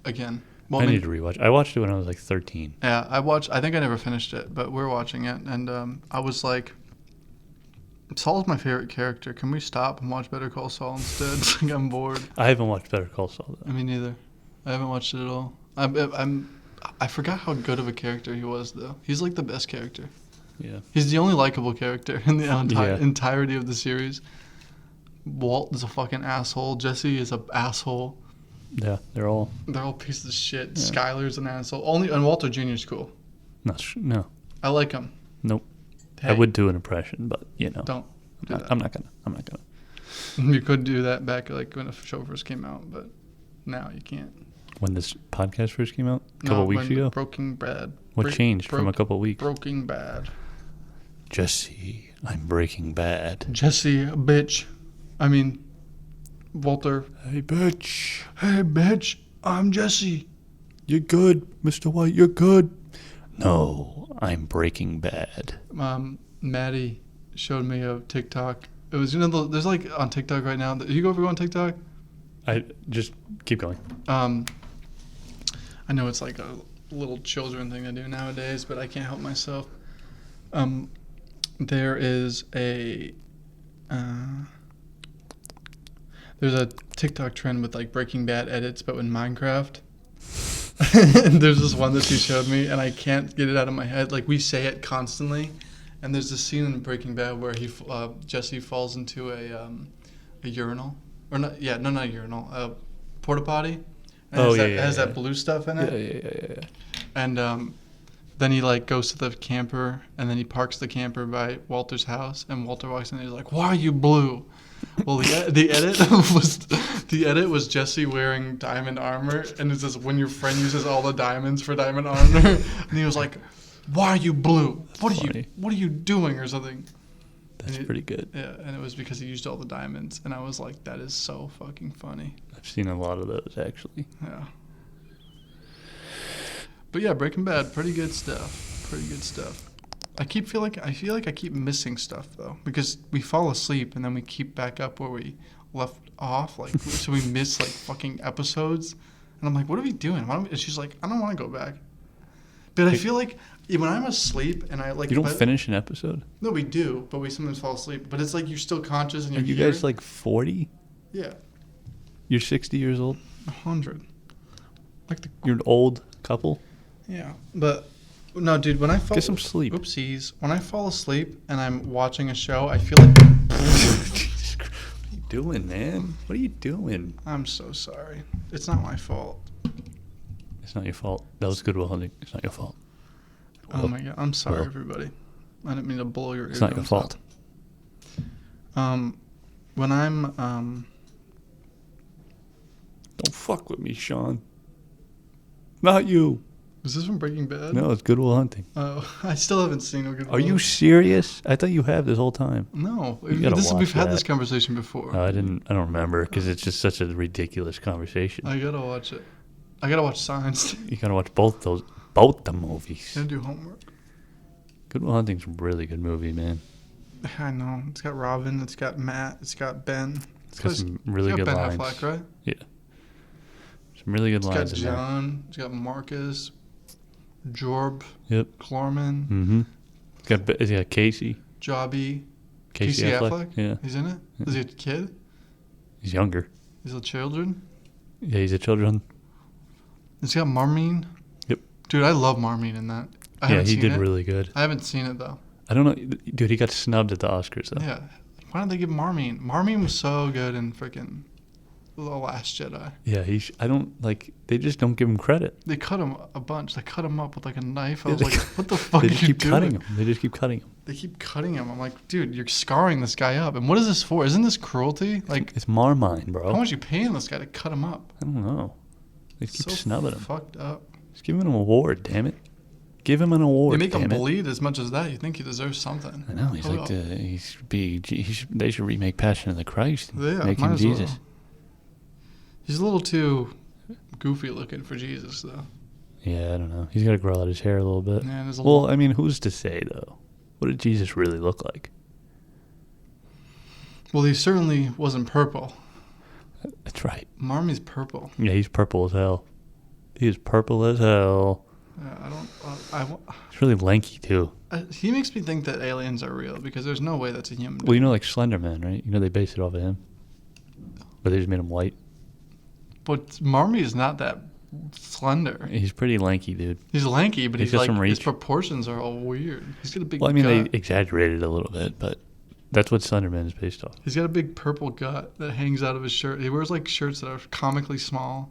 again. Well, I mean, need to rewatch. I watched it when I was like 13. Yeah, I think I never finished it, but we're watching it, and I was like, Saul's my favorite character. Can we stop and watch Better Call Saul instead? Like, I'm bored. I haven't watched Better Call Saul though. I mean, neither. I haven't watched it at all. I forgot how good of a character he was, though. He's like the best character. Yeah. He's the only likable character in the Yeah. entirety of the series. Walt is a fucking asshole. Jesse is an asshole. Yeah, they're all They're all pieces of shit. Yeah. Skyler's an asshole. And Walter Jr.'s cool. no. I like him. Nope. Hey, I would do an impression, but you know, Don't do that. I'm not gonna. You could do that back like when the show first came out, but now you can't. When this podcast first came out, a couple weeks ago, Breaking Bad. what changed from a couple weeks? Breaking Bad. Jesse, I'm Breaking Bad. Jesse, bitch. I mean, Walter. Hey, bitch. Hey, bitch. I'm Jesse. You're good, Mr. White. You're good. No, I'm Breaking Bad. Maddie showed me a TikTok. It was, there's like on TikTok right now. You ever go on TikTok? I just keep going. I know it's like a little children thing to do nowadays, but I can't help myself. There is a There's a TikTok trend with like Breaking Bad edits, but in Minecraft. And there's this one that she showed me, and I can't get it out of my head. Like we say it constantly, and there's this scene in Breaking Bad where Jesse falls into a urinal, or not? Yeah, no, not a urinal, a porta potty. And it has that blue stuff in it. Yeah. And then he like goes to the camper, and then he parks the camper by Walter's house, and Walter walks in and he's like, "Why are you blue?" Well, the edit was Jesse wearing diamond armor, and it says, "When your friend uses all the diamonds for diamond armor," and he was like, "Why are you blue? What are you doing?" or something. That's pretty good. Yeah, and it was because he used all the diamonds, and I was like, that is so fucking funny. I've seen a lot of those actually. Yeah. But yeah, Breaking Bad, pretty good stuff. Pretty good stuff. I feel like I keep missing stuff though, because we fall asleep and then we keep back up where we left off, like so we miss like fucking episodes, and I'm like, what are we doing? And she's like, I don't want to go back. But I feel like when I'm asleep and I like, you don't finish an episode. No, we do, but we sometimes fall asleep. But it's like you're still conscious and Are you guys like 40? Yeah. You're 60 years old. 100. You're an old couple. Yeah, but no, dude. When I fall, get some sleep. Oopsies. When I fall asleep and I'm watching a show, I feel like. Jesus Christ. What are you doing, man? What are you doing? I'm so sorry. It's not my fault. It's not your fault. That was Good Will Hunting. It's not your fault. Oh my god, I'm sorry, everybody. I didn't mean to blow your eardrums. It's not your fault. When I'm Don't fuck with me, Sean. Not you. Is this from Breaking Bad? No, it's Good Will Hunting. Oh, I still haven't seen Good Will. Are you serious? I thought you have this whole time. No, We've had this conversation before. I don't remember because it's just such a ridiculous conversation. I gotta watch it. I gotta watch Signs. You gotta watch both the movies. Gotta do homework. Good Will Hunting's a really good movie, man. I know. It's got Robin. It's got Matt. It's got Ben. It's got some really good Ben lines. Affleck, right? Yeah. Some really good lines. It's got John. It's got Marcus. Jorb. Yep. Klorman. Mm-hmm. It's got Casey. Jobby. Casey Affleck. Yeah. He's in it? Yeah. Is he a kid? He's younger. He's a children? Yeah, he's a children. It's got Marmine. Yep. Dude, I love Marmine in that. He did really good. I haven't seen it, though. I don't know. Dude, he got snubbed at the Oscars, though. Yeah. Why didn't they give Marmine? Marmine was so good in freaking The Last Jedi. Yeah, they just don't give him credit. They cut him a bunch. They cut him up with like a knife. I Yeah, was like, what the fuck are you doing? They just keep cutting him. They keep cutting him. I'm like, dude, you're scarring this guy up. And what is this for? Isn't this cruelty? Like, it's Marmine, bro. How much are you paying this guy to cut him up? I don't know. They keep snubbing him. Fucked up. Just give him an award, damn it. Give him an award. You make him bleed as much as that. You think he deserves something. I know. They should remake Passion of the Christ. And make him Jesus. Well. He's a little too goofy looking for Jesus, though. Yeah, I don't know. He's got to grow out his hair a little bit. Yeah, I mean, who's to say, though? What did Jesus really look like? Well, he certainly wasn't purple. That's right. Marmie's purple. Yeah, he's purple as hell. He is purple as hell. He's really lanky, too. He makes me think that aliens are real, because there's no way that's a human being. Well, you know, like Slender Man, right? You know they based it off of him. But they just made him white. But Marmie is not that slender. He's pretty lanky, dude. He's lanky, but he's got some reach. His proportions are all weird. He's got a big gut. Well, I mean, they exaggerated it a little bit, but that's what Slender Man is based off. He's got a big purple gut that hangs out of his shirt. He wears, like, shirts that are comically small.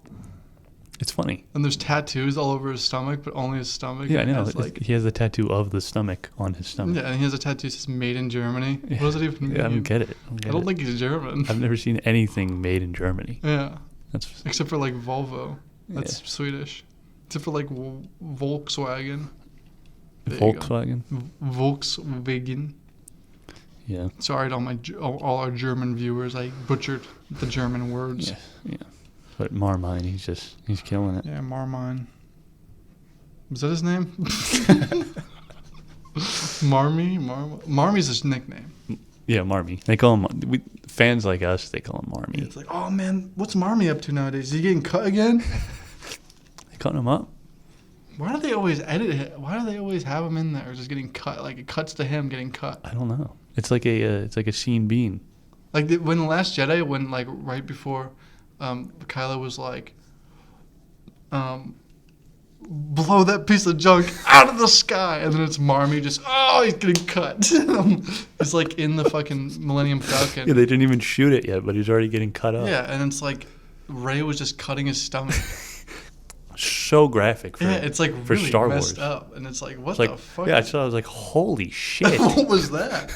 It's funny. And there's tattoos all over his stomach, but only his stomach. Yeah, I know. He has the tattoo of the stomach on his stomach. Yeah, and he has a tattoo that says "Made in Germany." Yeah. What does it even mean? Yeah, I don't get it. I don't think he's German. I've never seen anything made in Germany. Yeah. Except for, like, Volvo. That's Swedish. Except for, like, Volkswagen. Volkswagen? Volkswagen. Yeah. Sorry to all our German viewers. I butchered the German words. Yeah. But Marmine, he's killing it. Yeah, Marmine. Was that his name? Marmie's his nickname. Yeah, Marmie. They call him, fans like us, they call him Marmie. Yeah, it's like, oh man, what's Marmie up to nowadays? Is he getting cut again? They cutting him up. Why do they always edit it? Why do they always have him in there just getting cut? Like, it cuts to him getting cut. I don't know. It's like a scene bean. Like when The Last Jedi, when like right before Kylo was like, blow that piece of junk out of the sky, and then it's Marmie just, he's getting cut. It's like in the fucking Millennium Falcon. Yeah, they didn't even shoot it yet, but he's already getting cut up. Yeah, and it's like Rey was just cutting his stomach. So graphic for, It's like for really Star messed Wars. up, and it's like, what It's like, the fuck? yeah, I saw. I was like, holy shit. What was that?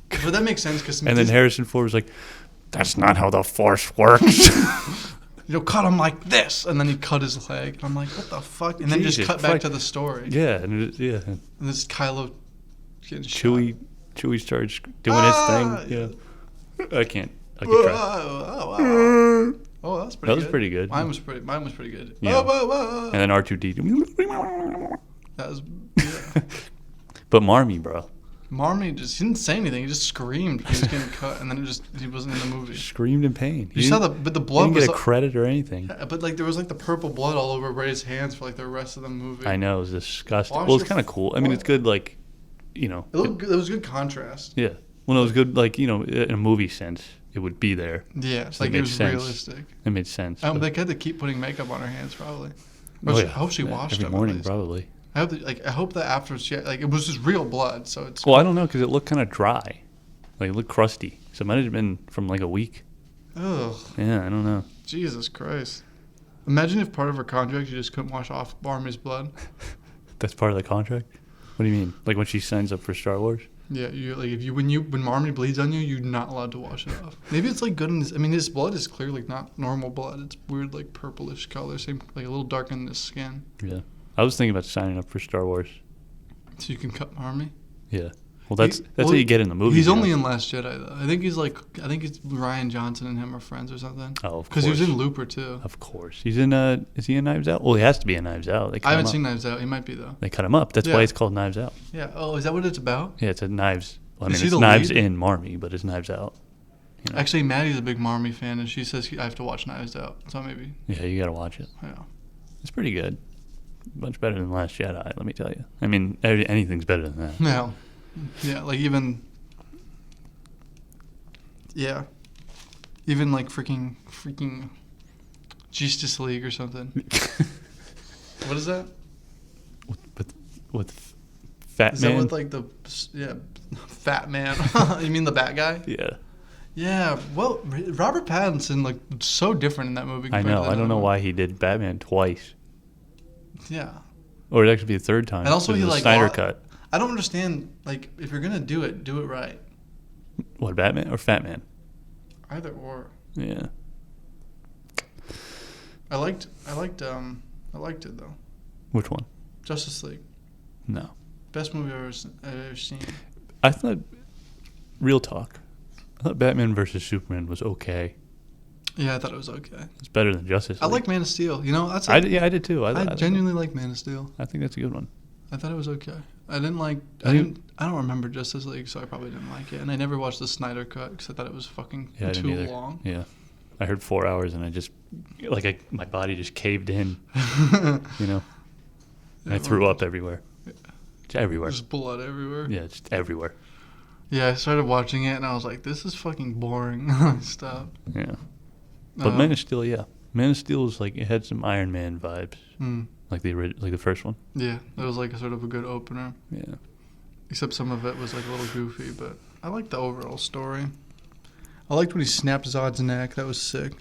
But that makes sense because And then Harrison Ford was like, that's not how the Force works. cut him like this, and then he cut his leg. I'm like, what the fuck? And then just Jesus, cut back fuck. to the story. Yeah, and And this Kylo getting Chewie starts doing his thing. Yeah, I can't try. Oh, that's pretty good. That was pretty good. Mine was pretty good. Yeah. Oh. And then R2D. That was, yeah. But Marmie, bro, Marmie he didn't say anything. He just screamed. He was getting cut, and then he wasn't in the movie. screamed in pain. You saw but the blood didn't was get a credit or anything. but like there was like the purple blood all over Ray's hands for like the rest of the movie. I know, it was disgusting. Why Well, it's was kind of cool. I mean, it's good, like, It looked good. It was good contrast. yeah. Well, it was good, like, in a movie sense, it would be there. Yeah, So like it it made was sense. realistic. It made sense. They had to keep putting makeup on her hands probably. Oh, I hope she washed every them morning, at least. probably. I hope that after it was just real blood, so it's. Well, I don't know, because it looked kind of dry. Like, it looked crusty. So it might have been from, like, a week. Ugh, Yeah, I don't know. Jesus Christ! Imagine if part of her contract you just couldn't wash off Marmie's blood. That's part of the contract? What do you mean? Like, when she signs up for Star Wars? Yeah, when Marmie bleeds on you, you're not allowed to wash it off. Maybe it's like good in this. I mean, his blood is clearly not normal blood. It's weird, like purplish color, same like a little darker than his skin. Yeah. I was thinking about signing up for Star Wars. So you can cut Marmie. Yeah. Well, that's what you get in the movie. He's only in Last Jedi though. I think it's Ryan Johnson and him are friends or something. Oh, of course. Because he was in Looper too. Of course. He's in, is he in Knives Out? Well, he has to be in Knives Out. I haven't seen Knives Out. He might be though. They cut him up. That's Yeah. why it's called Knives Out. Yeah. Oh, is that what it's about? Yeah, it's a Knives. Well, I Is mean, he it's the Knives lead? in Marmie, but it's Knives Out. You know? Actually, Maddie's a big Marmie fan, and she says I have to watch Knives Out. So maybe. Yeah, you got to watch it. Yeah. It's pretty good. Much better than Last Jedi, let me tell you. I mean, anything's better than that. Yeah. Yeah. Like even. Yeah. Even like freaking Justice League or something. What is that? With Fat Is Man? that with like Fat Man? You mean the Bat guy? Yeah. Yeah. Well, Robert Pattinson looked so different in that movie. I compared know. to the I don't other know one. why he did Batman twice. Yeah. Or it'd actually be the third time. And also because he of the like Snyder lo- cut. I don't understand. Like, if you're gonna do it right. What, Batman or Fat Man? Either or. Yeah. I liked it though. Which one? Justice League, No. best movie I've ever seen. I thought, real talk, I thought Batman versus Superman was okay. Yeah, I thought it was okay. It's better than Justice I League. like Man of Steel. You know, that's. I did too. I genuinely like Man of Steel. I think that's a good one. I thought it was okay. I don't remember Justice League, so I probably didn't like it. And I never watched the Snyder cut because I thought it was fucking Yeah, I didn't too either. long. Yeah. I heard 4 hours and I just, my body just caved in, you know? And I threw up everywhere. It's everywhere. There's blood everywhere. Yeah, it's everywhere. Yeah, I started watching it and I was like, this is fucking boring. I stopped. Yeah. But Man of Steel, yeah. Man of Steel was like, it had some Iron Man vibes. Like the first one. Yeah, it was like a sort of a good opener. Yeah. Except some of it was like a little goofy, but I liked the overall story. I liked when he snapped Zod's neck. That was sick.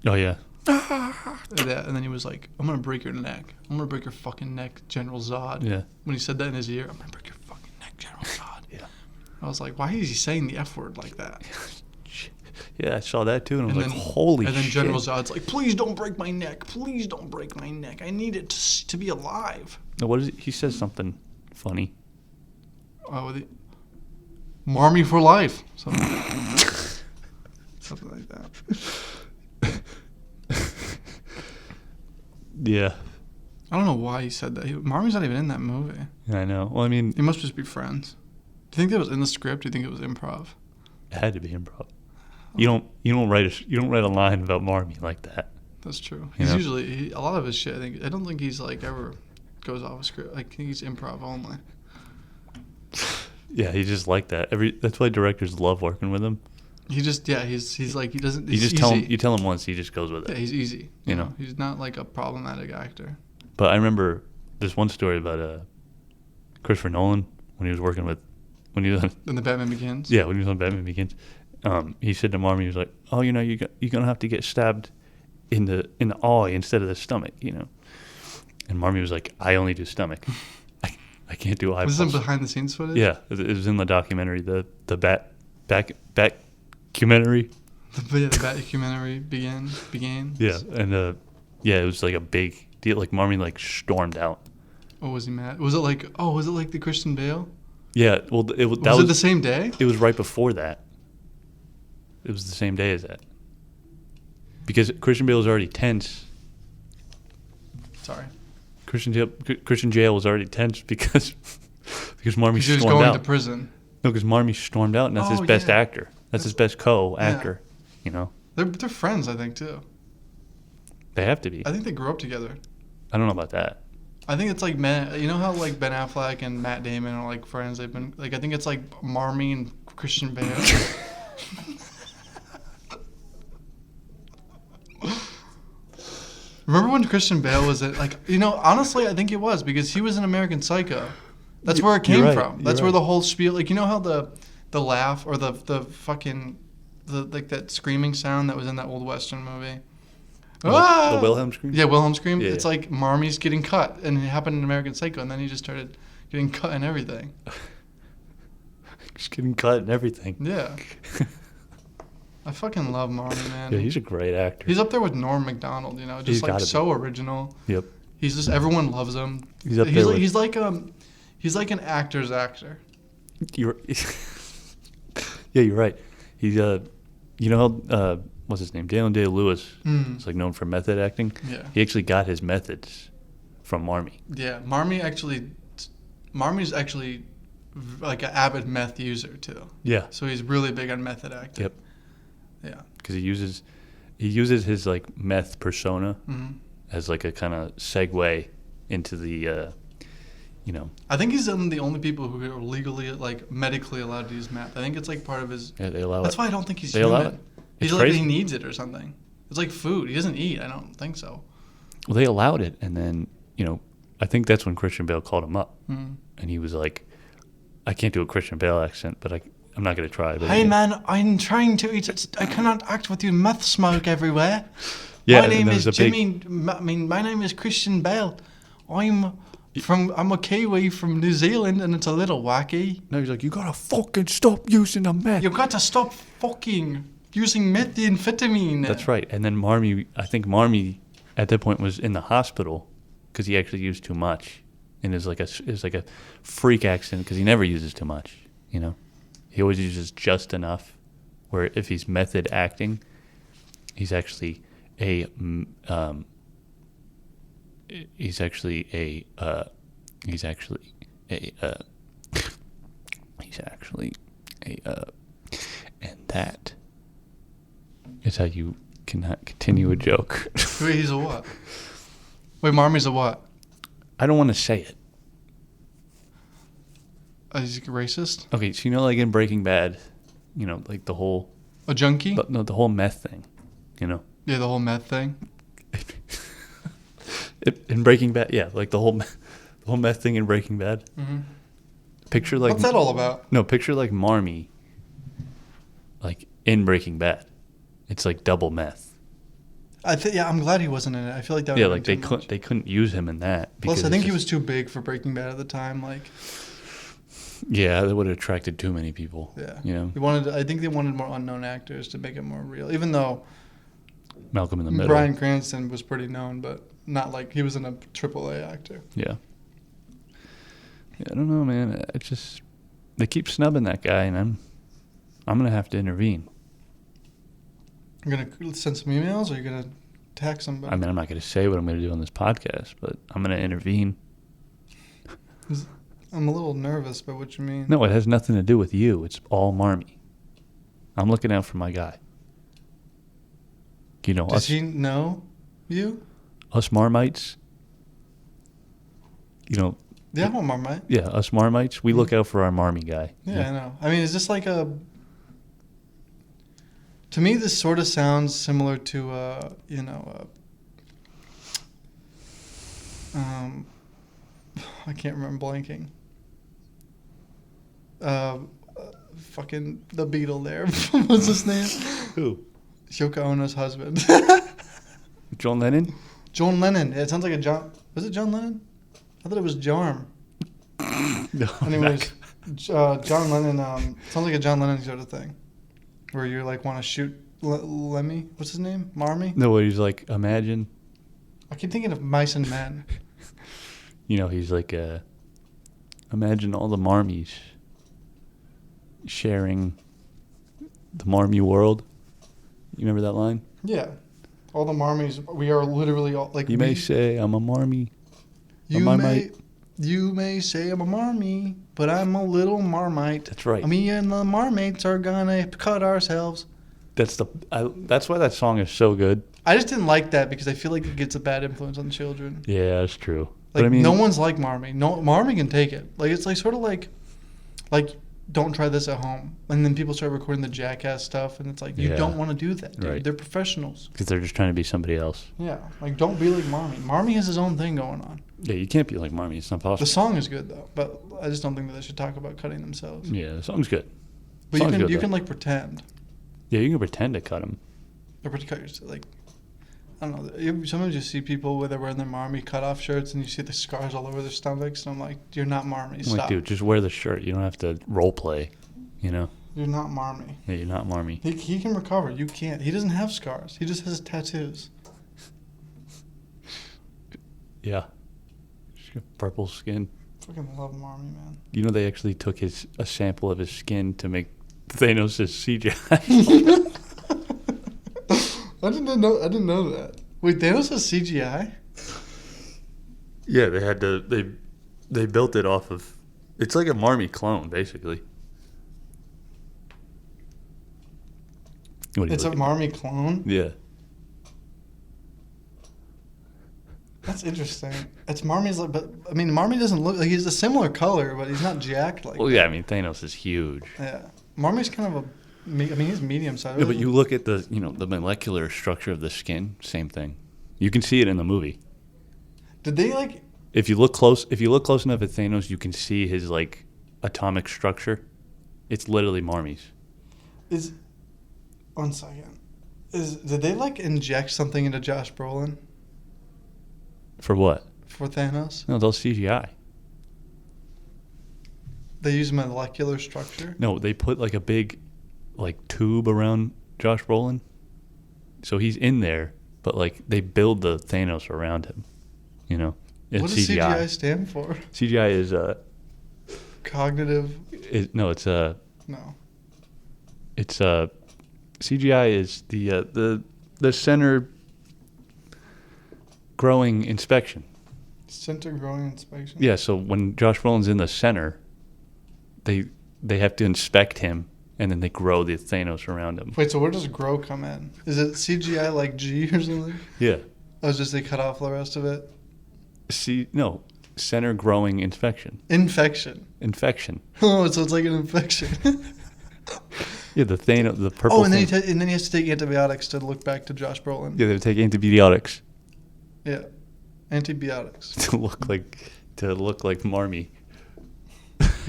Oh, yeah. And then he was like, I'm going to break your neck. I'm going to break your fucking neck, General Zod. Yeah. When he said that in his ear, I'm going to break your fucking neck, General Zod. Yeah. I was like, why is he saying the F word like that? Yeah, I saw that too, and I was And like, then- holy shit. And then General Zod's like, please don't break my neck. Please don't break my neck. I need it to be alive. No, what is it? He says something funny. Marmie for life. Something like that. Yeah. I don't know why he said that. Marmie's not even in that movie. I know. Well, I mean, They must just be friends. Do you think that was in the script? Do you think it was improv? it had to be improv. You don't write a line about Marmie like that. That's true. You He's know? usually a lot of his shit. I don't think he's like ever goes off a script. I think he's improv only. Yeah, he's just like that. That's why directors love working with him. he's like, he doesn't. You He's just easy. tell him once, he just goes with Yeah, it. he's easy. You know? He's not like a problematic actor. But I remember this one story about Christopher Nolan when he was when he was on, In the Batman Begins. when he was on Batman Begins. He said to Marmie, he was like, "Oh, you know, you're gonna have to get stabbed in the eye instead of the stomach, you know." And Marmie was like, "I only do stomach. I can't do eyeballs." Was this behind the scenes footage? Yeah, it was in the documentary, the documentary. The documentary began. Yeah, and it was like a big deal. Like Marmie like stormed out. Oh, was he mad? Was it like the Christian Bale? Yeah, well, that Was it the same day? It was right before that. It was the same day as that. Because Christian Bale was already tense. Sorry. Christian Bale was already tense because Marmie He was stormed going out. to prison. No, because Marmie stormed out, and that's his best actor. That's his best co-actor. You know, They're friends, I think, too. they have to be. I think they grew up together. I don't know about that. I think it's like you know how like Ben Affleck and Matt Damon are like friends. They've been like, I think it's like Marmie and Christian Bale. Remember when Christian Bale was honestly, I think it was because he was in American Psycho. That's where it came right, from. you're That's where right. the whole spiel, like, you know how the laugh or the fucking like that screaming sound that was in that old Western movie. The Wilhelm scream. Yeah, Wilhelm scream. Yeah, It's yeah. like Marmie's getting cut, and it happened in American Psycho, and then he just started getting cut and everything. Just getting cut and everything. Yeah. I fucking love Marmie, man. Yeah, he's a great actor. He's up there with Norm Macdonald, you know, He's just like gotta be. so original. Yep. He's just everyone loves him. He's up there with- He's like an actor's actor. You're, yeah, you're right. He's you know how what's his name? Daniel Day-Lewis is like known for method acting. Yeah. He actually got his methods from Marmie. Yeah, Marmie's actually like an avid meth user too. Yeah. So he's really big on method acting. Yep. Yeah. Because he uses his like meth persona hmm as like a kind of segue into the you know. I think he's one of the only people who are legally, like, medically allowed to use meth. I think it's like part of his. Yeah, they allow That's it. why I don't think he's They human. allow it. He's It's like crazy. he needs it or something. It's like food. He doesn't eat. I don't think so. Well, they allowed it, and then I think that's when Christian Bale called him up, Mm. and he was like, "I can't do a Christian Bale accent, but I'm not gonna try." But Hey man, I'm trying to eat it. I cannot act with you meth smoke everywhere. Yeah, my and name there is was a big- Jimmy. My name is Christian Bale. I'm a Kiwi from New Zealand, and it's a little wacky. No, he's like, "You gotta fucking stop using the meth." You've got to stop fucking using methamphetamine. That's right. And then I think Marmie at that point was in the hospital because he actually used too much, and it's like a freak accident because he never uses too much. You know, he always uses just enough. Where if he's method acting, he's actually and that is how you cannot continue a joke. Wait, he's a what? Wait, Marmie's a what? I don't want to say it. He's a racist? Okay, so like in Breaking Bad, like the whole A junkie? the whole meth thing, Yeah, the whole meth thing. in Breaking Bad, yeah, like the whole meth thing in Breaking Bad. Mm-hmm. Picture like What's that all about? No, picture like Marmie, like in Breaking Bad. It's like double meth. I'm glad he wasn't in it. I feel like that would Yeah, have like been they too couldn't much. they couldn't use him in that. Plus, I because think it's he was just- too big for Breaking Bad at the time. Like, Yeah, that would have attracted too many people. yeah. I think they wanted more unknown actors to make it more real. Even though Malcolm in the Middle. Bryan Cranston was pretty known, but not like he wasn't a AAA actor. Yeah. Yeah, I don't know, man. They keep snubbing that guy, and I'm gonna have to intervene. You're gonna send some emails, or you're gonna text somebody? I mean, I'm not gonna say what I'm gonna do on this podcast, but I'm gonna intervene. I'm a little nervous by what you mean. No, it has nothing to do with you. It's all Marmie. I'm looking out for my guy. Does he know you? Us Marmites. Yeah, well, Marmite. Yeah, us Marmites. We look out for our Marmie guy. Yeah, I know. I mean, is this like a? To me, this sort of sounds similar to, I can't remember blanking. Fucking the Beatle there. What's his name? Who? Yoko Ono's husband. John Lennon? John Lennon. Yeah, it sounds like a John. Was it John Lennon? I thought it was Jarm. No. Anyways, John Lennon. Sounds like a John Lennon sort of thing, where you like want to shoot Lemmy. What's his name? Marmie. No, what he's like, imagine. I keep thinking of Mice and Men. He's like, imagine all the Marmies sharing the Marmie world. You remember that line? Yeah, all the Marmies. We are literally all like. You may say I'm a Marmie. You may say I'm a Marmie, but I'm a little Marmite. That's right. Me and the Marmates are gonna cut ourselves. That's why that song is so good. I just didn't like that because I feel like it gets a bad influence on children. Yeah, that's true. Like, But I mean, no one's like Marmie. No, Marmie can take it. Like, it's like sort of like, don't try this at home. And then people start recording the Jackass stuff, and it's like, you Yeah. don't want to do that, dude. Right. They're professionals. because they're just trying to be somebody else. Yeah, like, don't be like Marmie. Marmie has his own thing going on. Yeah, you can't be like Marmie. It's not The possible. song is good, though, but I just don't think that they should talk about cutting themselves. Yeah, the song's good. But Song's good, you though. can like, pretend. Yeah, you can pretend to cut them. Or cut yourself, like, I don't know. Sometimes you see people where they're wearing their Marmie cut-off shirts, and you see the scars all over their stomachs, and I'm like, you're not Marmie. I'm Stop. like, dude, just wear the shirt. You don't have to role play. You're not Marmie. Yeah, you're not Marmie. He can recover. You can't. He doesn't have scars. He just has tattoos. Yeah. She's got purple skin. Fucking love Marmie, man. You know they actually took a sample of his skin to make Thanos' CGI. I didn't know that. Wait, Thanos has CGI? Yeah, they had to. They built it off of. It's like a Marmie clone, basically. What are you It's a looking- Marmie clone? Yeah. That's interesting. It's Marmie's, like, but I mean, Marmie doesn't look like he's a similar color, but he's not jacked like. Well, yeah. I mean, Thanos is huge. Yeah, Marmie's kind of he's medium sized. Yeah, but you look at the the molecular structure of the skin. Same thing. You can see it in the movie. Did they like? If you look close enough at Thanos, you can see his like atomic structure. It's literally Marmie's. Is 1 second. Did they like inject something into Josh Brolin For what? for Thanos? No, they'll CGI. They use molecular structure. No, they put like a big tube around Josh Brolin. So he's in there, but like they build the Thanos around him. It's What does CGI stand for? CGI is Cognitive. no, No. it's CGI is the center growing inspection. Center growing inspection. Yeah, so when Josh Brolin's in the center, they have to inspect him, and then they grow the Thanos around him. Wait, so where does grow come in? Is it CGI like G or something? Yeah. Oh, it's just they cut off the rest of it? No, center growing infection. Infection. Infection. Oh, so it's like an infection. Yeah, the purple. Oh, and then, thing. and then he has to take antibiotics to look back to Josh Brolin. Yeah, they would take antibiotics Yeah. Antibiotics. to look like Marmie.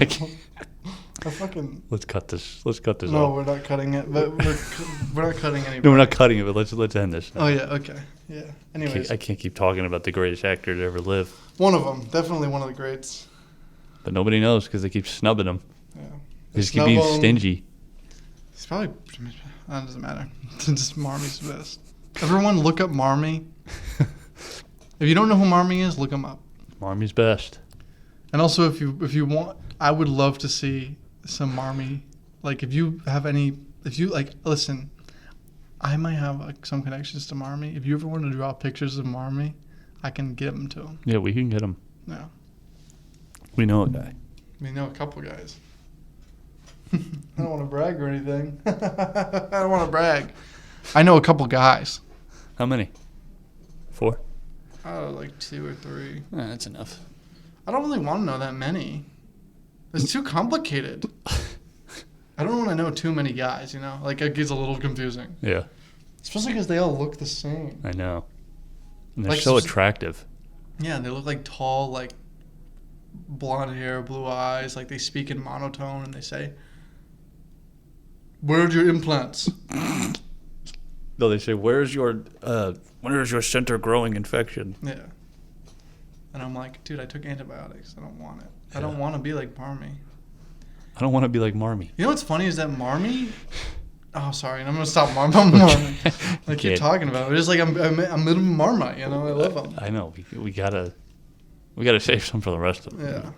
I can't- I fucking... Let's cut this. Let's cut this No, off. we're not cutting it. But we're not cutting any. No, we're not cutting it, but let's end this. Oh, yeah, okay. Yeah. Anyways, I can't keep talking about the greatest actor to ever live, one of them. Definitely one of the greats. but nobody knows because they keep snubbing him. Yeah. They just keep being Snub 'em. stingy. He's probably... That doesn't matter. Just Marmie's best. Everyone look up Marmie. If you don't know who Marmie is, look him up. Marmie's best. And also, if you want, I would love to see some Marmie. Like, if you listen, I might have some connections to Marmie. If you ever want to draw pictures of Marmie, I can get them to him. Yeah, we can get him. Yeah, We know a guy. we know a couple guys. I don't want to brag or anything. I don't want to brag. I know a couple guys. How many? 4? Oh, like 2 or 3. That's enough. I I don't really want to know that many. It's too complicated. I don't want to know too many guys, you know? Like, it gets a little confusing. Yeah, Especially because they all look the same. I know. And they're Like, so attractive. Yeah, and they look like tall, like, blonde hair, blue eyes. Like, they speak in monotone and they say, "Where's your implants?" No, they say, where's your center growing infection? Yeah. And I'm like, dude, I took antibiotics. I don't want it. I Yeah. don't want to be like Marmie. I don't want to be like Marmie. You know what's funny is that Marmie... Oh, sorry. And I'm going to stop Marmie. I keep Okay. talking about it. It's like I'm a Marmite, you know? I love them. I know. We gotta save some for the rest of them.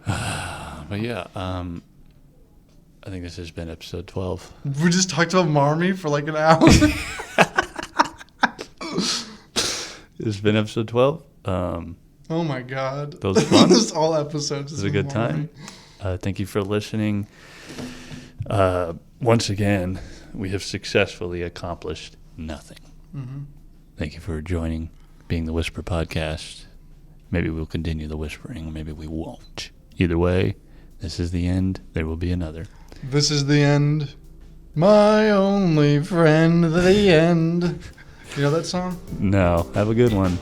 Yeah. But yeah, I think this has been episode 12. We just talked about Marmie for like an hour. This has been episode 12. Oh my God. That was fun. This all episodes. It was a good time. Thank you for listening. Once again, we have successfully accomplished nothing. Mm-hmm. Thank you for joining, being the Whisper Podcast. Maybe we'll continue the whispering, maybe we won't. Either way, this is the end. There will be another. This is the end. My only friend, the end. You know that song? No, have a good one.